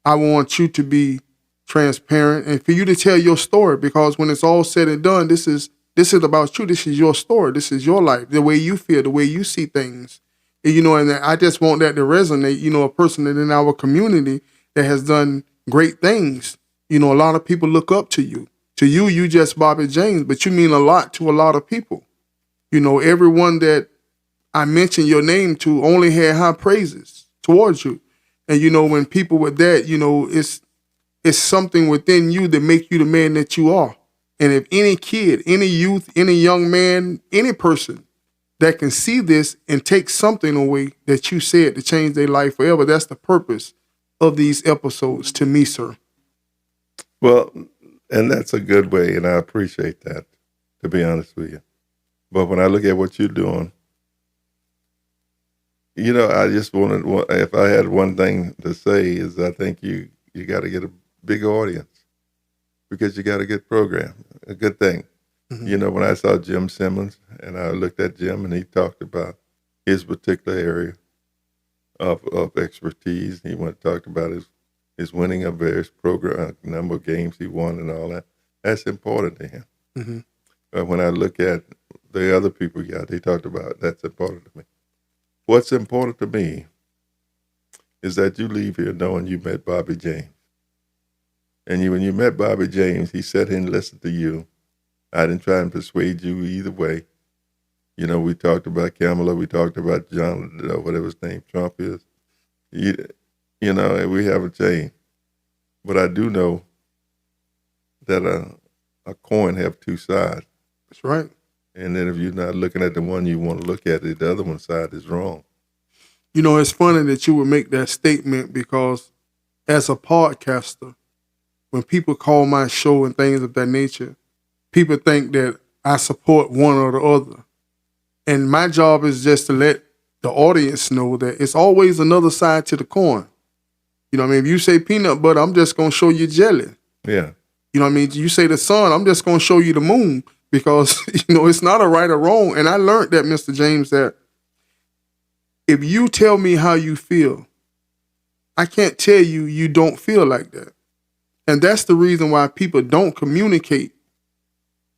[SPEAKER 2] I want you to be transparent and for you to tell your story, because when it's all said and done, this is about you. This is your story. This is your life, the way you feel, the way you see things. And I just want that to resonate. A person that in our community that has done great things. A lot of people look up to you. To you, you just Bobby James, but you mean a lot to a lot of people. Everyone that I mentioned your name to only had high praises towards you. And, when people with that, it's something within you that make you the man that you are. And if any kid, any youth, any young man, any person that can see this and take something away that you said to change their life forever, that's the purpose of these episodes to me, sir.
[SPEAKER 1] Well, and that's a good way, and I appreciate that, to be honest with you. But when I look at what you're doing, I just if I had one thing to say is I think you got to get a big audience because you got a good program, a good thing.
[SPEAKER 2] Mm-hmm.
[SPEAKER 1] When I saw Jim Simmons and I looked at Jim and he talked about his particular area of expertise, he talked about his winning of various program, number of games he won and all that. That's important to him.
[SPEAKER 2] Mm-hmm.
[SPEAKER 1] But when I look at the other people they talked about, that's important to me. What's important to me is that you leave here knowing you met Bobby James. And when you met Bobby James, he sat here and listened to you. I didn't try and persuade you either way. We talked about Kamala, we talked about John, whatever his name, Trump is. And we haven't changed. But I do know that a coin have two sides.
[SPEAKER 2] That's right.
[SPEAKER 1] And then if you're not looking at the one you want to look at, the other one's side is wrong.
[SPEAKER 2] It's funny that you would make that statement because as a podcaster, when people call my show and things of that nature, people think that I support one or the other. And my job is just to let the audience know that it's always another side to the coin. If you say peanut butter, I'm just going to show you jelly.
[SPEAKER 1] Yeah.
[SPEAKER 2] You say the sun, I'm just going to show you the moon because, it's not a right or wrong. And I learned that, Mr. James, that if you tell me how you feel, I can't tell you don't feel like that. And that's the reason why people don't communicate,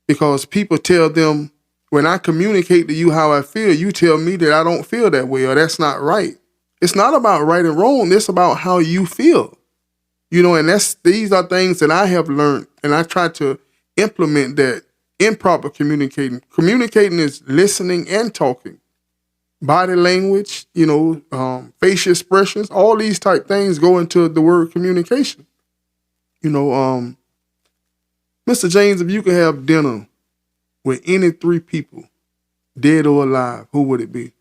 [SPEAKER 2] because people tell them when I communicate to you how I feel, you tell me that I don't feel that way or that's not right. It's not about right and wrong. It's about how you feel. And these are things that I have learned, and I try to implement that in proper communicating. Communicating is listening and talking. Body language, facial expressions, all these type things go into the word communication. Mr. James, if you could have dinner with any three people, dead or alive, who would it be?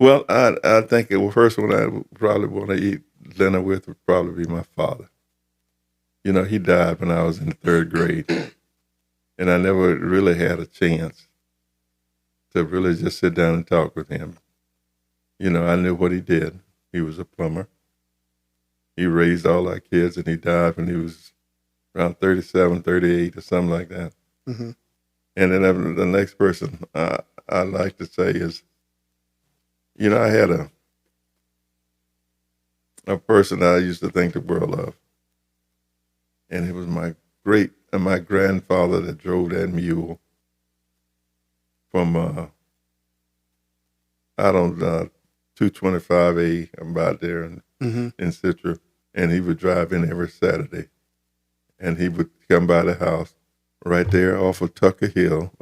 [SPEAKER 1] Well, I think the first one I would probably want to eat dinner with would probably be my father. He died when I was in the third grade, and I never really had a chance to really just sit down and talk with him. I knew what he did. He was a plumber. He raised all our kids, and he died when he was around 37, 38, or something like that.
[SPEAKER 2] Mm-hmm.
[SPEAKER 1] And then the next person I like to say is, I had a person that I used to think the world of, and it was my grandfather that drove that mule from 225A about there in Citra, and he would drive in every Saturday, and he would come by the house right there off of Tucker Hill,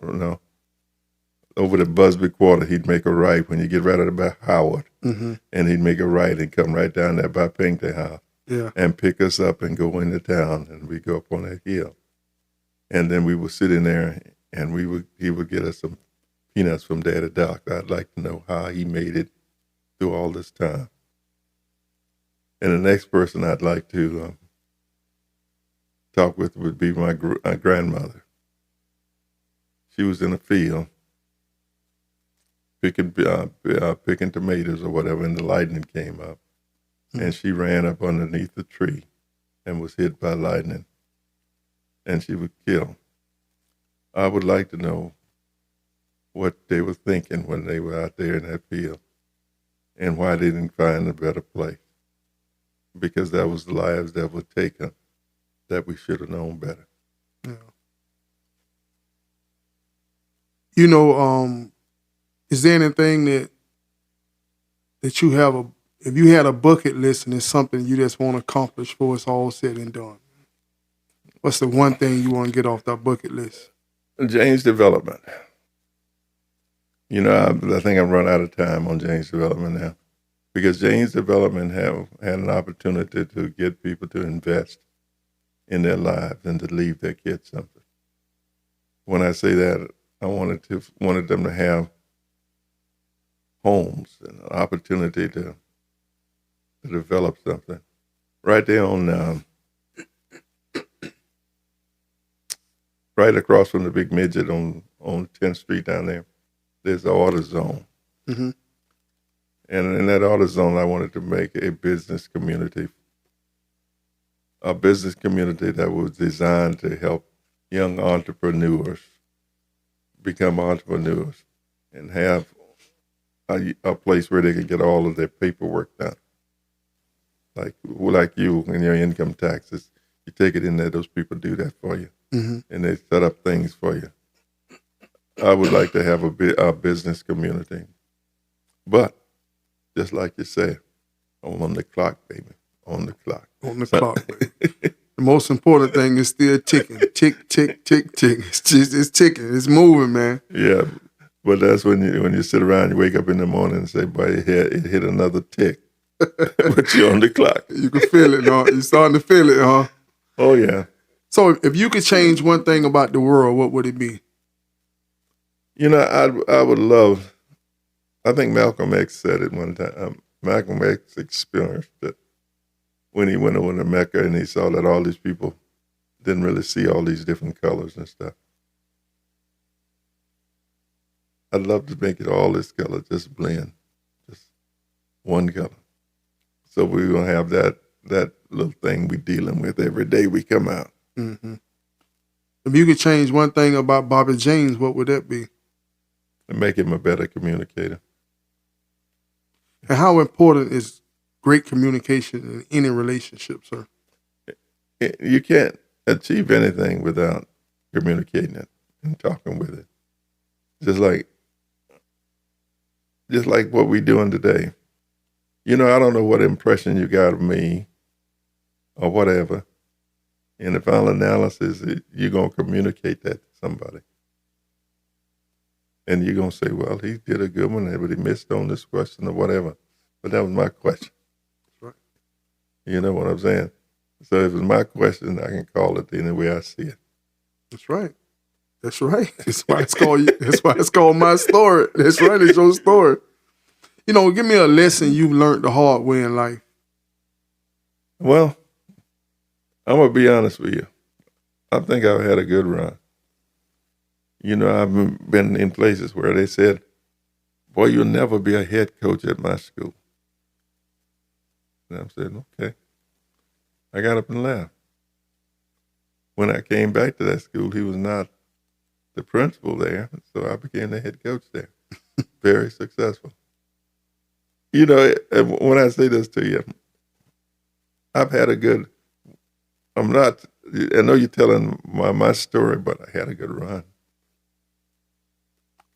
[SPEAKER 1] over the Busby Quarter. He'd make a right when you get right out about Howard, and he'd make a right and come right down there by Pinkton House, and pick us up and go into town, and we'd go up on that hill, and then we would sit in there, and he would get us some peanuts from Daddy Doc. I'd like to know how he made it through all this time. And the next person I'd like to talk with would be my grandmother. She was in the field picking tomatoes or whatever, and the lightning came up, and she ran up underneath the tree and was hit by lightning, and she was killed. I would like to know what they were thinking when they were out there in that field, and why they didn't find a better place, because that was the lives that were taken that we should have known better.
[SPEAKER 2] Yeah. Is there anything that you have if you had a bucket list and it's something you just want to accomplish before it's all said and done? What's the one thing you want to get off that bucket list?
[SPEAKER 1] James development. I think I've run out of time on James development now, because James development had an opportunity to get people to invest in their lives and to leave their kids something. When I say that, I wanted them to have homes and an opportunity to develop something. Right there on, right across from the big midget on 10th Street down there, there's the auto zone.
[SPEAKER 2] Mm-hmm.
[SPEAKER 1] And in that auto zone, I wanted to make a business community that was designed to help young entrepreneurs become entrepreneurs and have a place where they can get all of their paperwork done. Like you and your income taxes, you take it in there, those people do that for you, and they set up things for you. I would like to have a business community, but just like you said, I'm on the clock, baby, on the clock.
[SPEAKER 2] On the clock, baby. The most important thing is still ticking. Tick, tick, tick, tick. It's ticking. It's moving, man.
[SPEAKER 1] Yeah, but that's when you sit around, you wake up in the morning and say, boy, it hit another tick. But you're on the clock.
[SPEAKER 2] You can feel it, huh? You're starting to feel it, huh?
[SPEAKER 1] Oh, yeah.
[SPEAKER 2] So if you could change one thing about the world, what would it be?
[SPEAKER 1] I would love, I think Malcolm X said it one time. Malcolm X experienced it when he went over to Mecca and he saw that all these people didn't really see all these different colors and stuff. I'd love to make it all this color, just blend, just one color. So we're going to have that little thing we're dealing with every day we come out.
[SPEAKER 2] Mm-hmm. If you could change one thing about Bobby James, what would that be?
[SPEAKER 1] And make him a better communicator.
[SPEAKER 2] And how important is great communication in any relationship, sir?
[SPEAKER 1] You can't achieve anything without communicating it and talking with it. just like what we doing today. You know, I don't know what impression you got of me or whatever. In the final analysis, you're going to communicate that to somebody. And you're going to say, well, he did a good one, but he missed on this question or whatever. But that was my question.
[SPEAKER 2] That's right.
[SPEAKER 1] You know what I'm saying? So if it's my question, I can call it any way I see it.
[SPEAKER 2] That's right. That's right. That's why it's called. That's why it's called my story. That's right. It's your story. You know, give me a lesson you learned the hard way in life.
[SPEAKER 1] Well, I'm going to be honest with you. I think I've had a good run. You know, I've been in places where they said, boy, you'll never be a head coach at my school. And I'm saying, okay. I got up and left. When I came back to that school, he was not the principal there, so I became the head coach there. Very successful. You know, when I say this to you, I've had a good, I know you're telling my story, but I had a good run.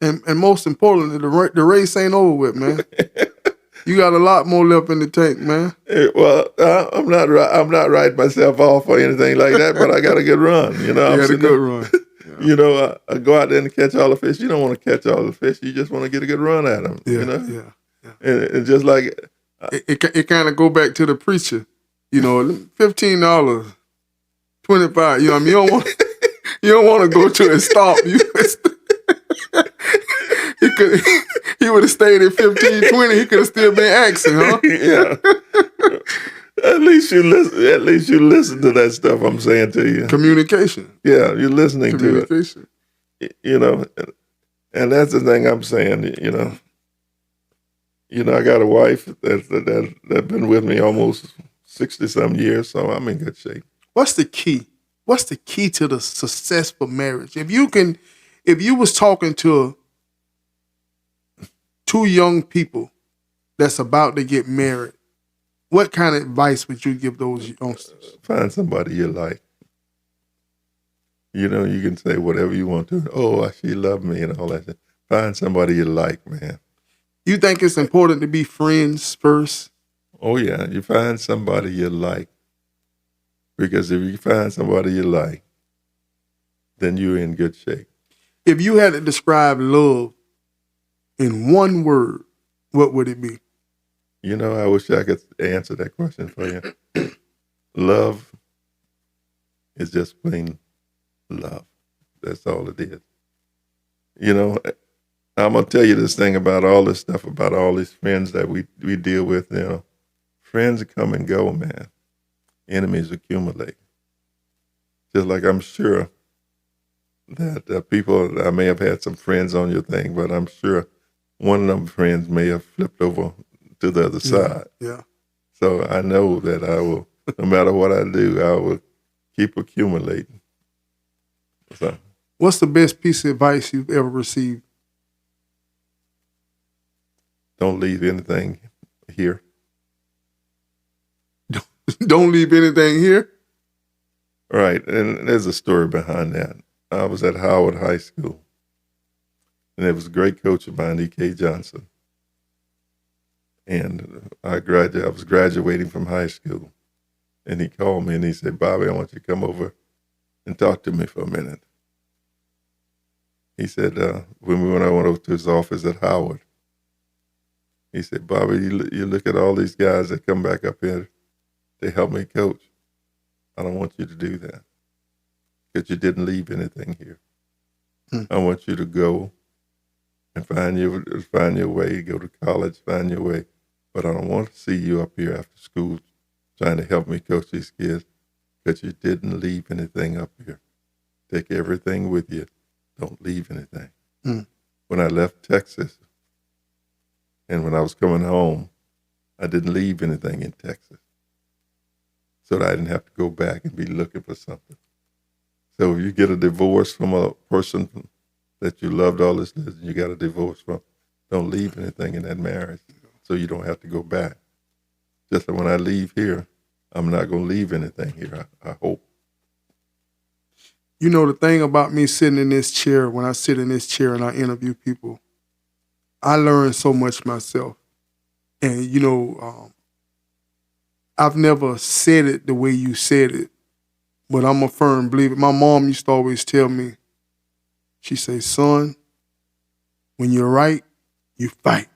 [SPEAKER 2] And most importantly, the race ain't over with, man. You got a lot more left in the tank, man.
[SPEAKER 1] Well, I'm not writing myself off or anything like that, but I got a good run. You know,
[SPEAKER 2] You had a good run.
[SPEAKER 1] Yeah. You know, I go out there and catch all the fish. You don't want to catch all the fish. You just want to get a good run at them.
[SPEAKER 2] Yeah,
[SPEAKER 1] you know?
[SPEAKER 2] yeah.
[SPEAKER 1] And just like
[SPEAKER 2] it kind of go back to the preacher. You know, $15, 25. You know what I mean? You don't want to go to and stop. He would have stayed at 15, 20. He could have still been asking, huh?
[SPEAKER 1] Yeah. At least you listen to that stuff I'm saying to you.
[SPEAKER 2] Communication.
[SPEAKER 1] Yeah, you're listening to it.
[SPEAKER 2] Communication.
[SPEAKER 1] You know, and that's the thing I'm saying. You know, I got a wife that's been with me almost 60-some years, so I'm in good shape.
[SPEAKER 2] What's the key? What's the key to the successful marriage? If you was talking to two young people that's about to get married, what kind of advice would you give those youngsters?
[SPEAKER 1] Find somebody you like. You know, you can say whatever you want to. Oh, she loved me and all that. Find somebody you like, man.
[SPEAKER 2] You think it's important to be friends first?
[SPEAKER 1] Oh, yeah. You find somebody you like. Because if you find somebody you like, then you're in good shape.
[SPEAKER 2] If you had to describe love in one word, what would it be?
[SPEAKER 1] You know, I wish I could answer that question for you. Love is just plain love. That's all it is. You know, I'm going to tell you this thing about all this stuff, about all these friends that we deal with now. Friends come and go, man. Enemies accumulate. Just like I'm sure that people, I may have had some friends on your thing, but I'm sure one of them friends may have flipped over to the other side.
[SPEAKER 2] Yeah.
[SPEAKER 1] So I know that I will, no matter what I do, I will keep accumulating. So,
[SPEAKER 2] What's the best piece of advice you've ever received?
[SPEAKER 1] don't leave anything here.
[SPEAKER 2] Don't leave anything here?
[SPEAKER 1] Right, and there's a story behind that. I was at Howard High School, and there was a great coach of mine, E.K. Johnson. And I was graduating from high school, and he called me and he said, Bobby, I want you to come over and talk to me for a minute. He said, when I went over to his office at Howard, he said, Bobby, you look at all these guys that come back up here, they help me coach. I don't want you to do that because you didn't leave anything here. I want you to go and find your way, go to college, find your way. But I don't want to see you up here after school trying to help me coach these kids because you didn't leave anything up here. Take everything with you. Don't leave anything. When I left Texas and when I was coming home, I didn't leave anything in Texas so that I didn't have to go back and be looking for something. So if you get a divorce from a person that you loved all this and you got a divorce from, don't leave anything in that marriage so you don't have to go back. Just like when I leave here, I'm not going to leave anything here, I hope.
[SPEAKER 2] You know, the thing about me sitting in this chair, when I sit in this chair and I interview people, I learn so much myself. And, you know, I've never said it the way you said it, but I'm a firm believer. My mom used to always tell me, she say, son, when you're right, you fight.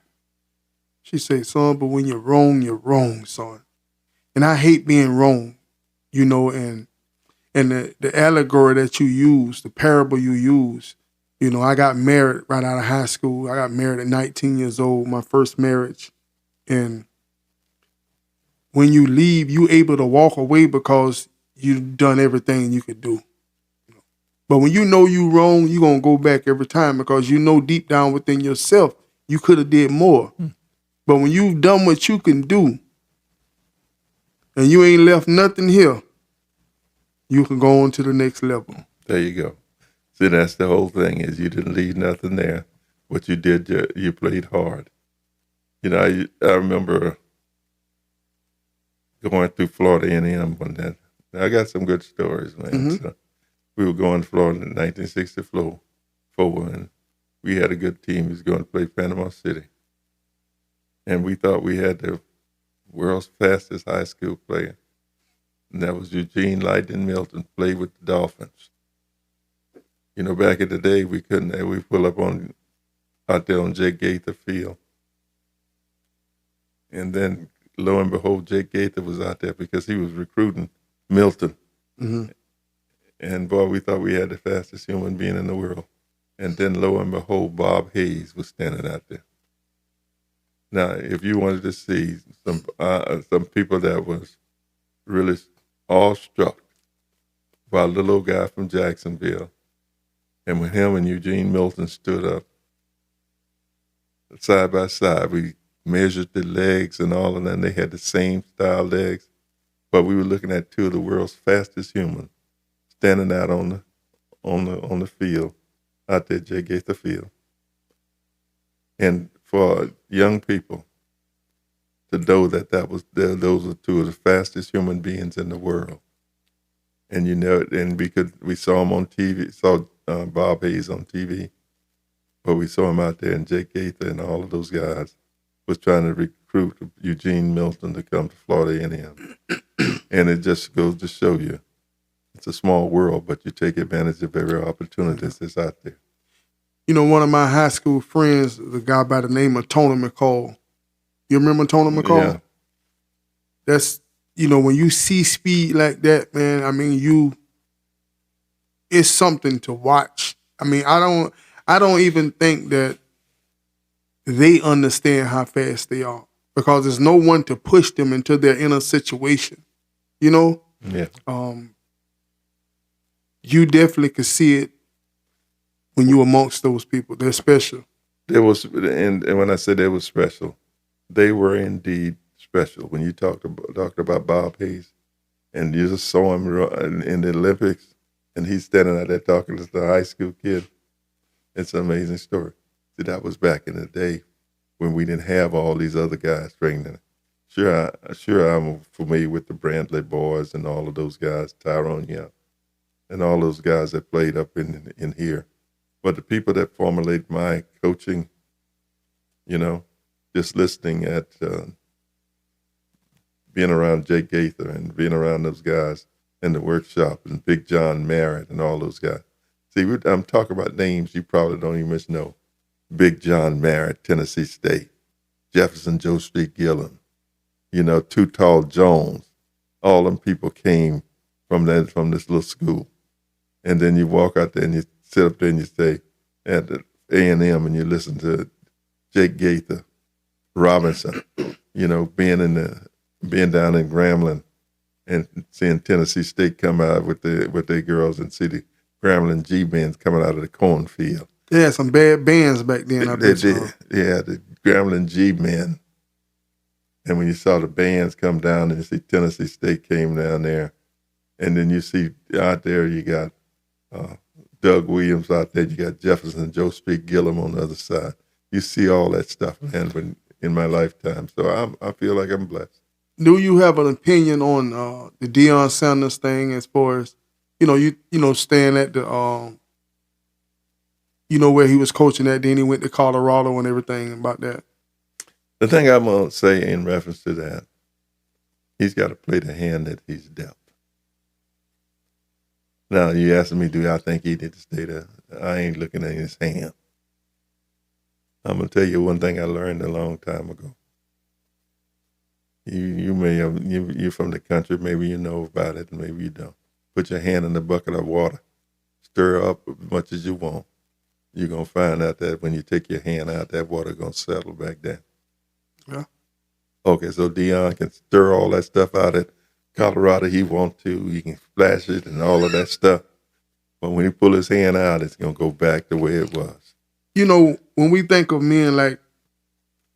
[SPEAKER 2] She say, son, but when you're wrong, son. And I hate being wrong, you know, and the allegory that you use, the parable you use, you know, I got married right out of high school. I got married at 19 years old, my first marriage. And when you leave, you able to walk away because you've done everything you could do. But when you know you wrong, you're going to go back every time because you know deep down within yourself, you could have did more. But when you've done what you can do and you ain't left nothing here, you can go on to the next level.
[SPEAKER 1] There you go. See, that's the whole thing is you didn't leave nothing there. What you did, you played hard. You know, I remember going through Florida A&M one day. I got some good stories, man. So we were going to Florida in 1964, and we had a good team. We was going to play Panama City. And we thought we had the world's fastest high school player. And that was Eugene Lightning Milton, played with the Dolphins. You know, back in the day, we couldn't, we pull up out there on Jake Gaither Field. And then, lo and behold, Jake Gaither was out there because he was recruiting Milton. And boy, we thought we had the fastest human being in the world. And then, lo and behold, Bob Hayes was standing out there. Now, if you wanted to see some people that was really awestruck by a little old guy from Jacksonville, and when him and Eugene Milton stood up side by side, we measured the legs and all of that, and they had the same style legs, but we were looking at two of the world's fastest humans standing out on the field, out there at Jay Gaither Field. And for young people to know that those were two of the fastest human beings in the world. And you know, and we saw him on TV, saw Bob Hayes on TV, but we saw him out there, and Jake Gaither and all of those guys was trying to recruit Eugene Milton to come to Florida A&M. And it just goes to show you, it's a small world, but you take advantage of every opportunity that's out there.
[SPEAKER 2] You know, one of my high school friends, the guy by the name of Tony McCall. You remember Tony McCall?
[SPEAKER 1] Yeah.
[SPEAKER 2] That's, you know, when you see speed like that, man, I mean, it's something to watch. I mean, I don't even think that they understand how fast they are because there's no one to push them into their inner situation, you know?
[SPEAKER 1] Yeah.
[SPEAKER 2] You definitely could see it when you amongst those people. They're special.
[SPEAKER 1] There was, and when I said they were special, they were indeed special. When you talked about Bob Hayes, and you just saw him in the Olympics, and he's standing out there talking to the high school kid. It's an amazing story. See, that was back in the day when we didn't have all these other guys training. Sure, I'm familiar with the Brantley boys and all of those guys, Tyrone Young, and all those guys that played up in here. But the people that formulate my coaching, you know, just listening at being around Jake Gaither and being around those guys in the workshop and Big John Merritt and all those guys. See, I'm talking about names you probably don't even know. Big John Merritt, Tennessee State. Jefferson Joe Street Gillum. You know, Too Tall Jones. All them people came from this little school. And then you walk out there and you sit up there and you stay at the A&M and you listen to Jake Gaither, Robinson, you know, being down in Grambling and seeing Tennessee State come out with their girls and see the Grambling G-bands coming out of the cornfield.
[SPEAKER 2] They had some bad bands back then.
[SPEAKER 1] They did. Yeah, the Grambling G-men. And when you saw the bands come down and you see Tennessee State came down there, and then you see out there you got Doug Williams out there, you got Jefferson, Joe Street Gillum on the other side. You see all that stuff, man, in my lifetime. So I feel like I'm blessed.
[SPEAKER 2] Do you have an opinion on the Deion Sanders thing as far as staying at the where he was coaching at. Then he went to Colorado and everything about that.
[SPEAKER 1] The thing I'm going to say in reference to that, he's got to play the hand that he's dealt. Now, you asking me, do I think he did stay there? I ain't looking at his hand. I'm going to tell you one thing I learned a long time ago. You're from the country, maybe you know about it, maybe you don't. Put your hand in the bucket of water, stir up as much as you want. You're going to find out that when you take your hand out, that water going to settle back down.
[SPEAKER 2] Yeah.
[SPEAKER 1] Okay, so Dion can stir all that stuff out at Colorado he want to. He can splash it and all of that stuff. But when he pull his hand out, it's going to go back the way it was.
[SPEAKER 2] When we think of men like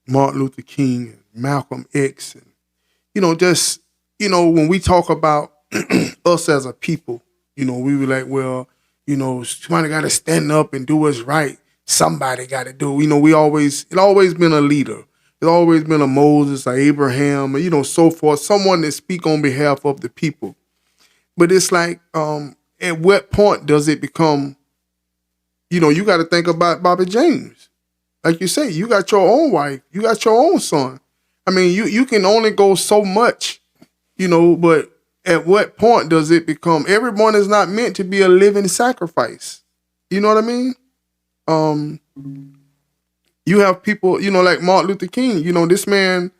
[SPEAKER 2] Martin Luther King and Malcolm X, and, when we talk about us as a people, we were like, well, somebody got to stand up and do what's right. Somebody got to do. It always been a leader. It's always been a Moses, a Abraham, or, so forth, someone that speak on behalf of the people. But it's like, at what point does it become, you got to think about Bobby James. Like you say, you got your own wife, you got your own son. I mean, you can only go so much, but at what point does it become, everyone is not meant to be a living sacrifice. You know what I mean? You have people, like Martin Luther King, this man,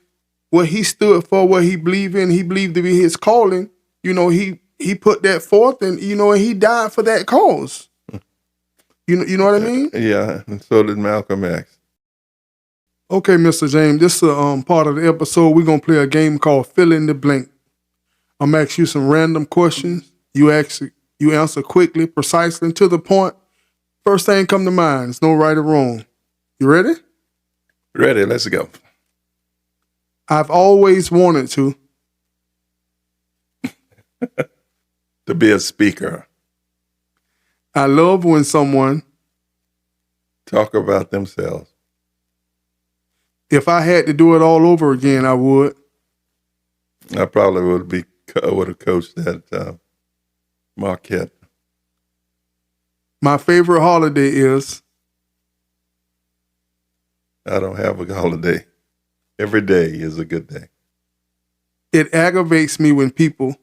[SPEAKER 2] what he stood for, what he believed in, he believed to be his calling, he put that forth and, and he died for that cause. You know what I mean?
[SPEAKER 1] Yeah, and so did Malcolm X.
[SPEAKER 2] Okay, Mr. James, this is part of the episode. We're going to play a game called Fill in the Blank. I'm going to ask you some random questions. You answer quickly, precisely, and to the point. First thing come to mind. There's no right or wrong. You ready?
[SPEAKER 1] Ready, let's go.
[SPEAKER 2] I've always wanted to
[SPEAKER 1] be a speaker.
[SPEAKER 2] I love when someone
[SPEAKER 1] talk about themselves.
[SPEAKER 2] If I had to do it all over again, I would.
[SPEAKER 1] I probably would have coached at Marquette.
[SPEAKER 2] My favorite holiday is?
[SPEAKER 1] I don't have a holiday. Every day is a good day.
[SPEAKER 2] It aggravates me when people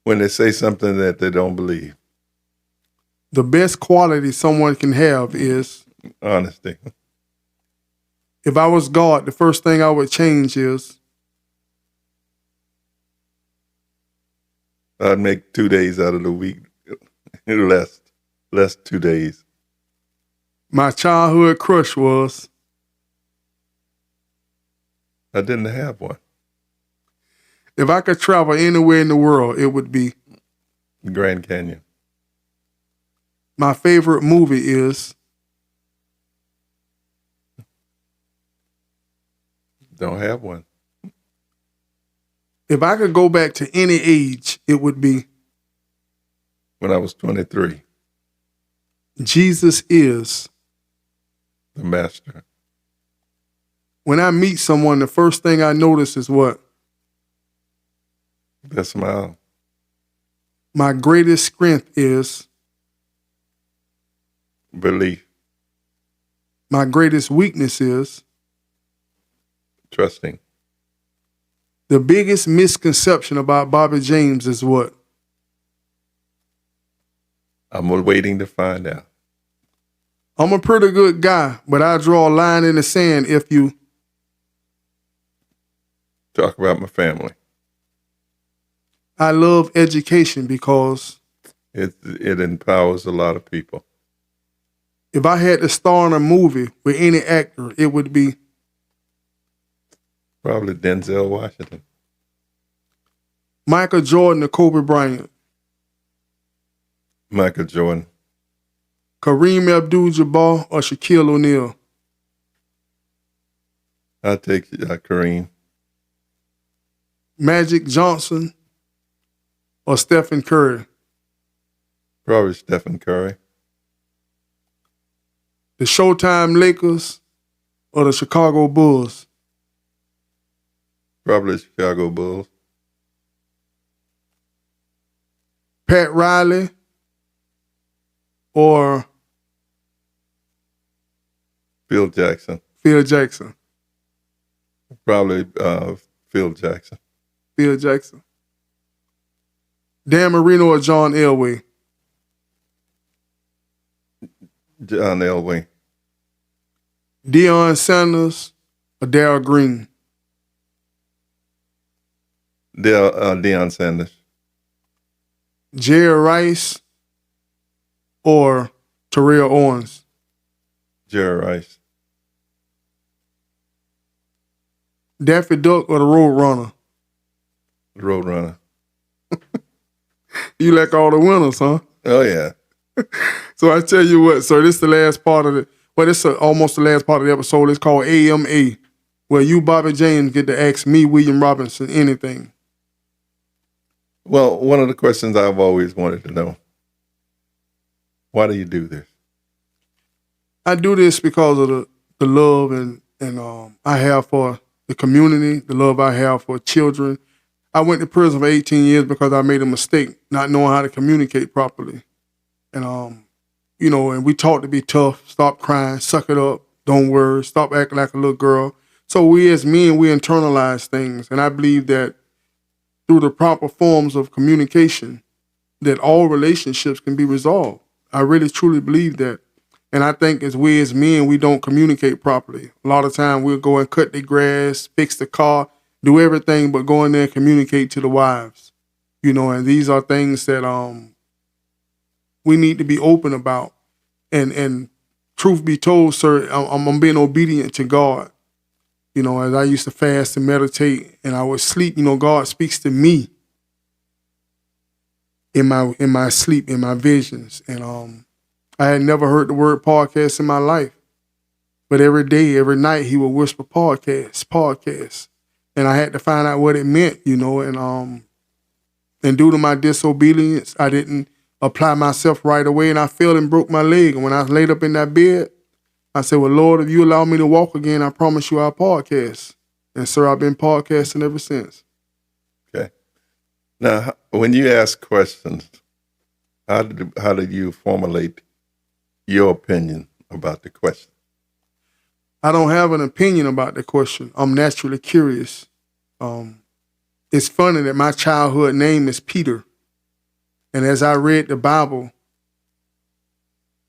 [SPEAKER 1] they say something that they don't believe.
[SPEAKER 2] The best quality someone can have is?
[SPEAKER 1] Honesty.
[SPEAKER 2] If I was God, the first thing I would change is?
[SPEAKER 1] I'd make 2 days out of the week. less 2 days.
[SPEAKER 2] My childhood crush was?
[SPEAKER 1] I didn't have one.
[SPEAKER 2] If I could travel anywhere in the world, it would be?
[SPEAKER 1] Grand Canyon.
[SPEAKER 2] My favorite movie is?
[SPEAKER 1] Don't have one.
[SPEAKER 2] If I could go back to any age, it would be?
[SPEAKER 1] When I was 23.
[SPEAKER 2] Jesus is?
[SPEAKER 1] The master.
[SPEAKER 2] When I meet someone, the first thing I notice is what?
[SPEAKER 1] Their smile.
[SPEAKER 2] My greatest strength is?
[SPEAKER 1] Belief.
[SPEAKER 2] My greatest weakness is?
[SPEAKER 1] Trusting.
[SPEAKER 2] The biggest misconception about Bobby James is what?
[SPEAKER 1] I'm waiting to find out.
[SPEAKER 2] I'm a pretty good guy, but I draw a line in the sand if you?
[SPEAKER 1] Talk about my family.
[SPEAKER 2] I love education because?
[SPEAKER 1] It empowers a lot of people.
[SPEAKER 2] If I had to star in a movie with any actor, it would be?
[SPEAKER 1] Probably Denzel Washington.
[SPEAKER 2] Michael Jordan or Kobe Bryant?
[SPEAKER 1] Michael Jordan.
[SPEAKER 2] Kareem Abdul-Jabbar or Shaquille O'Neal?
[SPEAKER 1] I'll take Kareem.
[SPEAKER 2] Magic Johnson or Stephen Curry?
[SPEAKER 1] Probably Stephen Curry.
[SPEAKER 2] The Showtime Lakers or the Chicago Bulls?
[SPEAKER 1] Probably Chicago Bulls.
[SPEAKER 2] Pat Riley or
[SPEAKER 1] Phil Jackson.
[SPEAKER 2] Phil Jackson?
[SPEAKER 1] Probably Phil Jackson.
[SPEAKER 2] Phil Jackson. Dan Marino or John Elway?
[SPEAKER 1] John Elway.
[SPEAKER 2] Deion Sanders or Darryl Green?
[SPEAKER 1] Deion Sanders.
[SPEAKER 2] Jerry Rice or Terrell Owens?
[SPEAKER 1] Jerry Rice.
[SPEAKER 2] Daffy Duck or the Roadrunner?
[SPEAKER 1] Roadrunner.
[SPEAKER 2] You like all the winners, huh?
[SPEAKER 1] Oh, yeah.
[SPEAKER 2] So I tell you what, sir, this is the last part of it. Well, this is almost the last part of the episode. It's called AMA, where you, Bobby James, get to ask me, William Robinson, anything.
[SPEAKER 1] Well, one of the questions I've always wanted to know, why do you do this?
[SPEAKER 2] I do this because of the love and I have for the community, the love I have for children. I went to prison for 18 years because I made a mistake, not knowing how to communicate properly. And, and we taught to be tough, stop crying, suck it up, don't worry, stop acting like a little girl. So we as men, we internalize things. And I believe that through the proper forms of communication, that all relationships can be resolved. I really, truly believe that. And I think as we as men, we don't communicate properly. A lot of time we'll go and cut the grass, fix the car, do everything but go in there and communicate to the wives. And these are things that we need to be open about. And truth be told, sir, I'm being obedient to God. As I used to fast and meditate and I would sleep, God speaks to me in my sleep, in my visions. And I had never heard the word podcast in my life. But every day, every night, he would whisper podcast. And I had to find out what it meant, and due to my disobedience, I didn't apply myself right away, and I fell and broke my leg. And when I laid up in that bed, I said, well, Lord, if you allow me to walk again, I promise you I'll podcast. And, sir, I've been podcasting ever since.
[SPEAKER 1] Okay. Now, when you ask questions, how did you formulate your opinion about the question?
[SPEAKER 2] I don't have an opinion about the question. I'm naturally curious. It's funny that my childhood name is Peter. And as I read the Bible,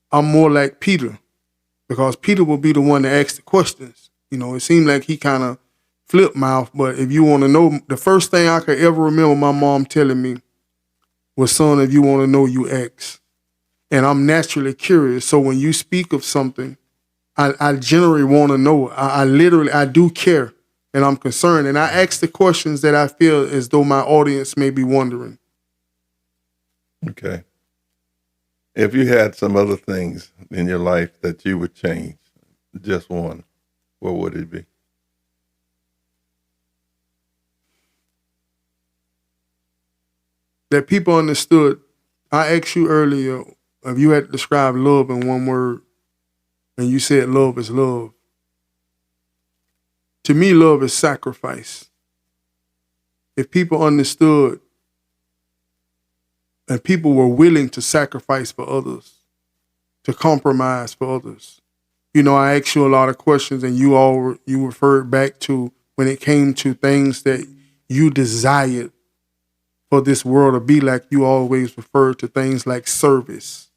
[SPEAKER 2] I'm more like Peter because Peter will be the one to ask the questions. It seemed like he kind of flip mouth, but if you want to know, the first thing I could ever remember my mom telling me was, son, if you want to know, you ask. And I'm naturally curious. So when you speak of something, I generally want to know. I do care, and I'm concerned. And I ask the questions that I feel as though my audience may be wondering.
[SPEAKER 1] Okay. If you had some other things in your life that you would change, just one, what would it be?
[SPEAKER 2] That people understood. I asked you earlier if you had to describe love in one word, and you said love is love. To me, love is sacrifice. If people understood and people were willing to sacrifice for others, to compromise for others. I asked you a lot of questions and you referred back to when it came to things that you desired for this world to be like. You always referred to things like service,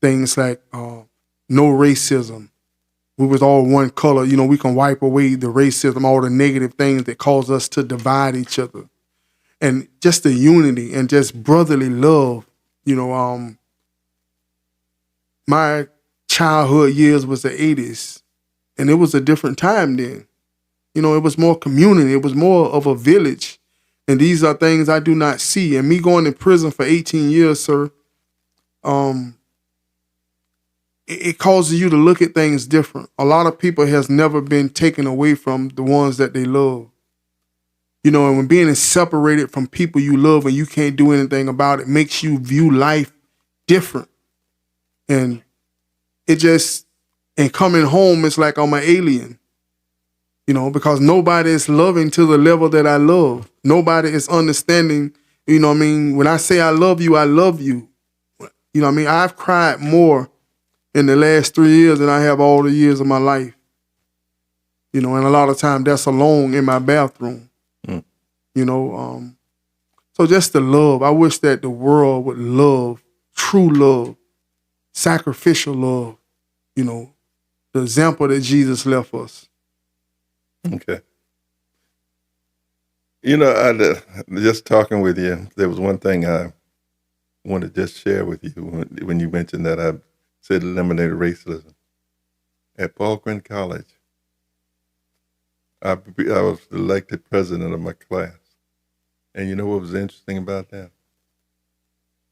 [SPEAKER 2] things like no racism. We was all one color. We can wipe away the racism, all the negative things that cause us to divide each other. And just the unity and just brotherly love. My childhood years was the 80s, and it was a different time then. It was more community. It was more of a village. And these are things I do not see. And me going to prison for 18 years, sir, it causes you to look at things different. A lot of people has never been taken away from the ones that they love. And when being separated from people you love and you can't do anything about it makes you view life different. And coming home, it's like I'm an alien, because nobody is loving to the level that I love. Nobody is understanding You know what I mean? When I say I love you, I love you. You know what I mean? I've cried more in the last 3 years than I have all the years of my life. You know, and a lot of times that's alone in my bathroom. You know, so just the love. I wish that the world would love, true love, sacrificial love, you know, the example that Jesus left us.
[SPEAKER 1] Okay. You know, just talking with you, there was one thing I wanted to just share with you when you mentioned that I said eliminate racism. At Paul Quinn College, I was elected president of my class. And you know what was interesting about that?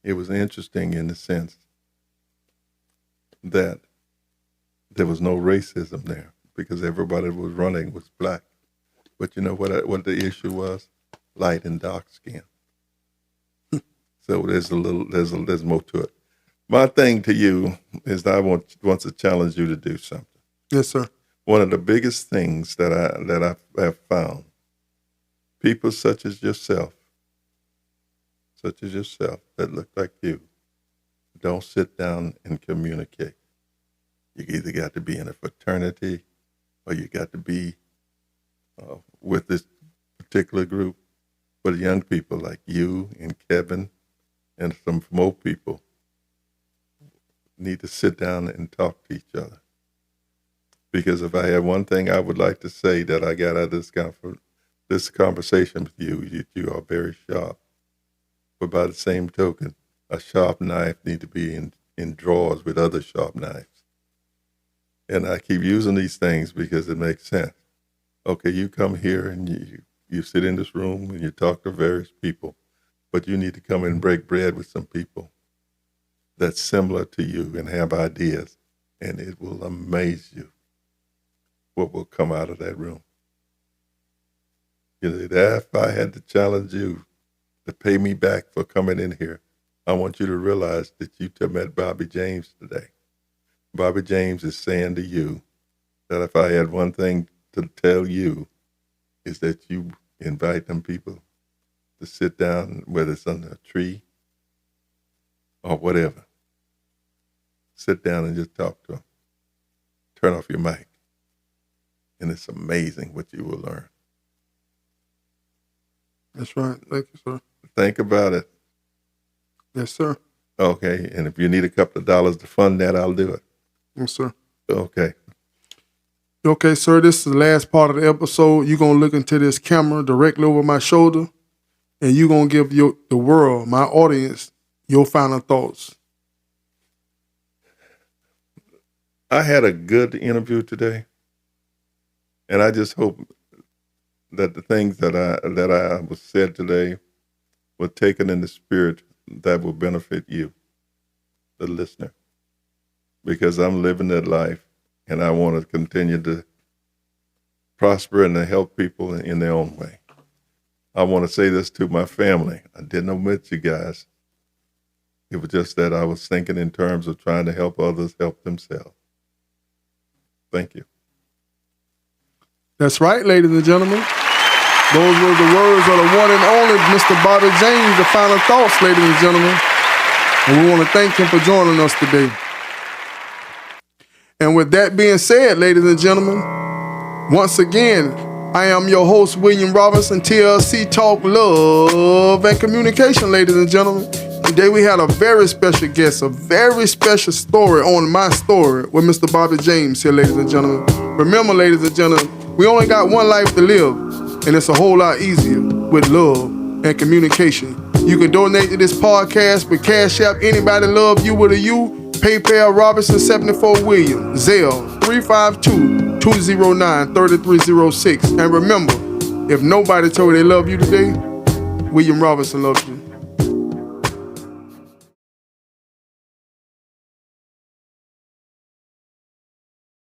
[SPEAKER 1] It was interesting in the sense that there was no racism there because everybody was running was black. But you know what the issue was? Light and dark skin. So there's more to it. My thing to you is that I want to challenge you to do something.
[SPEAKER 2] Yes, sir.
[SPEAKER 1] One of the biggest things that I have found, people such as yourself that look like you, don't sit down and communicate. You either got to be in a fraternity or you got to be with this particular group. But young people like you and Kevin and some more people need to sit down and talk to each other. Because if I had one thing I would like to say that I got out of this conversation with you, you are very sharp. But by the same token, a sharp knife needs to be in drawers with other sharp knives. And I keep using these things because it makes sense. Okay, you come here and you sit in this room and you talk to various people, but you need to come and break bread with some people that's similar to you and have ideas, and it will amaze you what will come out of that room. You know, if I had to challenge you to pay me back for coming in here, I want you to realize that you met Bobby James today. Bobby James is saying to you that if I had one thing to tell you is that you invite them people to sit down, whether it's under a tree or whatever. Sit down and just talk to them. Turn off your mic. And it's amazing what you will learn.
[SPEAKER 2] That's right. Thank you, sir.
[SPEAKER 1] Think about it.
[SPEAKER 2] Yes, sir.
[SPEAKER 1] Okay. And if you need a couple of dollars to fund that, I'll do it.
[SPEAKER 2] Yes, sir.
[SPEAKER 1] Okay.
[SPEAKER 2] Okay, sir, this is the last part of the episode. You're going to look into this camera directly over my shoulder, and you're going to give the world, my audience, your final thoughts.
[SPEAKER 1] I had a good interview today, and I just hope that the things that I was said today were taken in the spirit that will benefit you, the listener, because I'm living that life. And I want to continue to prosper and to help people in their own way. I want to say this to my family. I didn't omit you guys. It was just that I was thinking in terms of trying to help others help themselves. Thank you.
[SPEAKER 2] That's right, ladies and gentlemen. Those were the words of the one and only Mr. Bobby James, the final thoughts, ladies and gentlemen. And we want to thank him for joining us today. And with that being said, ladies and gentlemen, once again, I am your host, William Robinson, TLC Talk Love and Communication, ladies and gentlemen. Today we had a very special guest, a very special story on my story with Mr. Bobby James here, ladies and gentlemen. Remember, ladies and gentlemen, we only got one life to live, and it's a whole lot easier with love and communication. You can donate to this podcast with Cash App, Anybody Love You with a U, PayPal Robinson 74 William, Zelle 352-209-3306. And remember, if nobody told you they love you today, William Robinson loves you.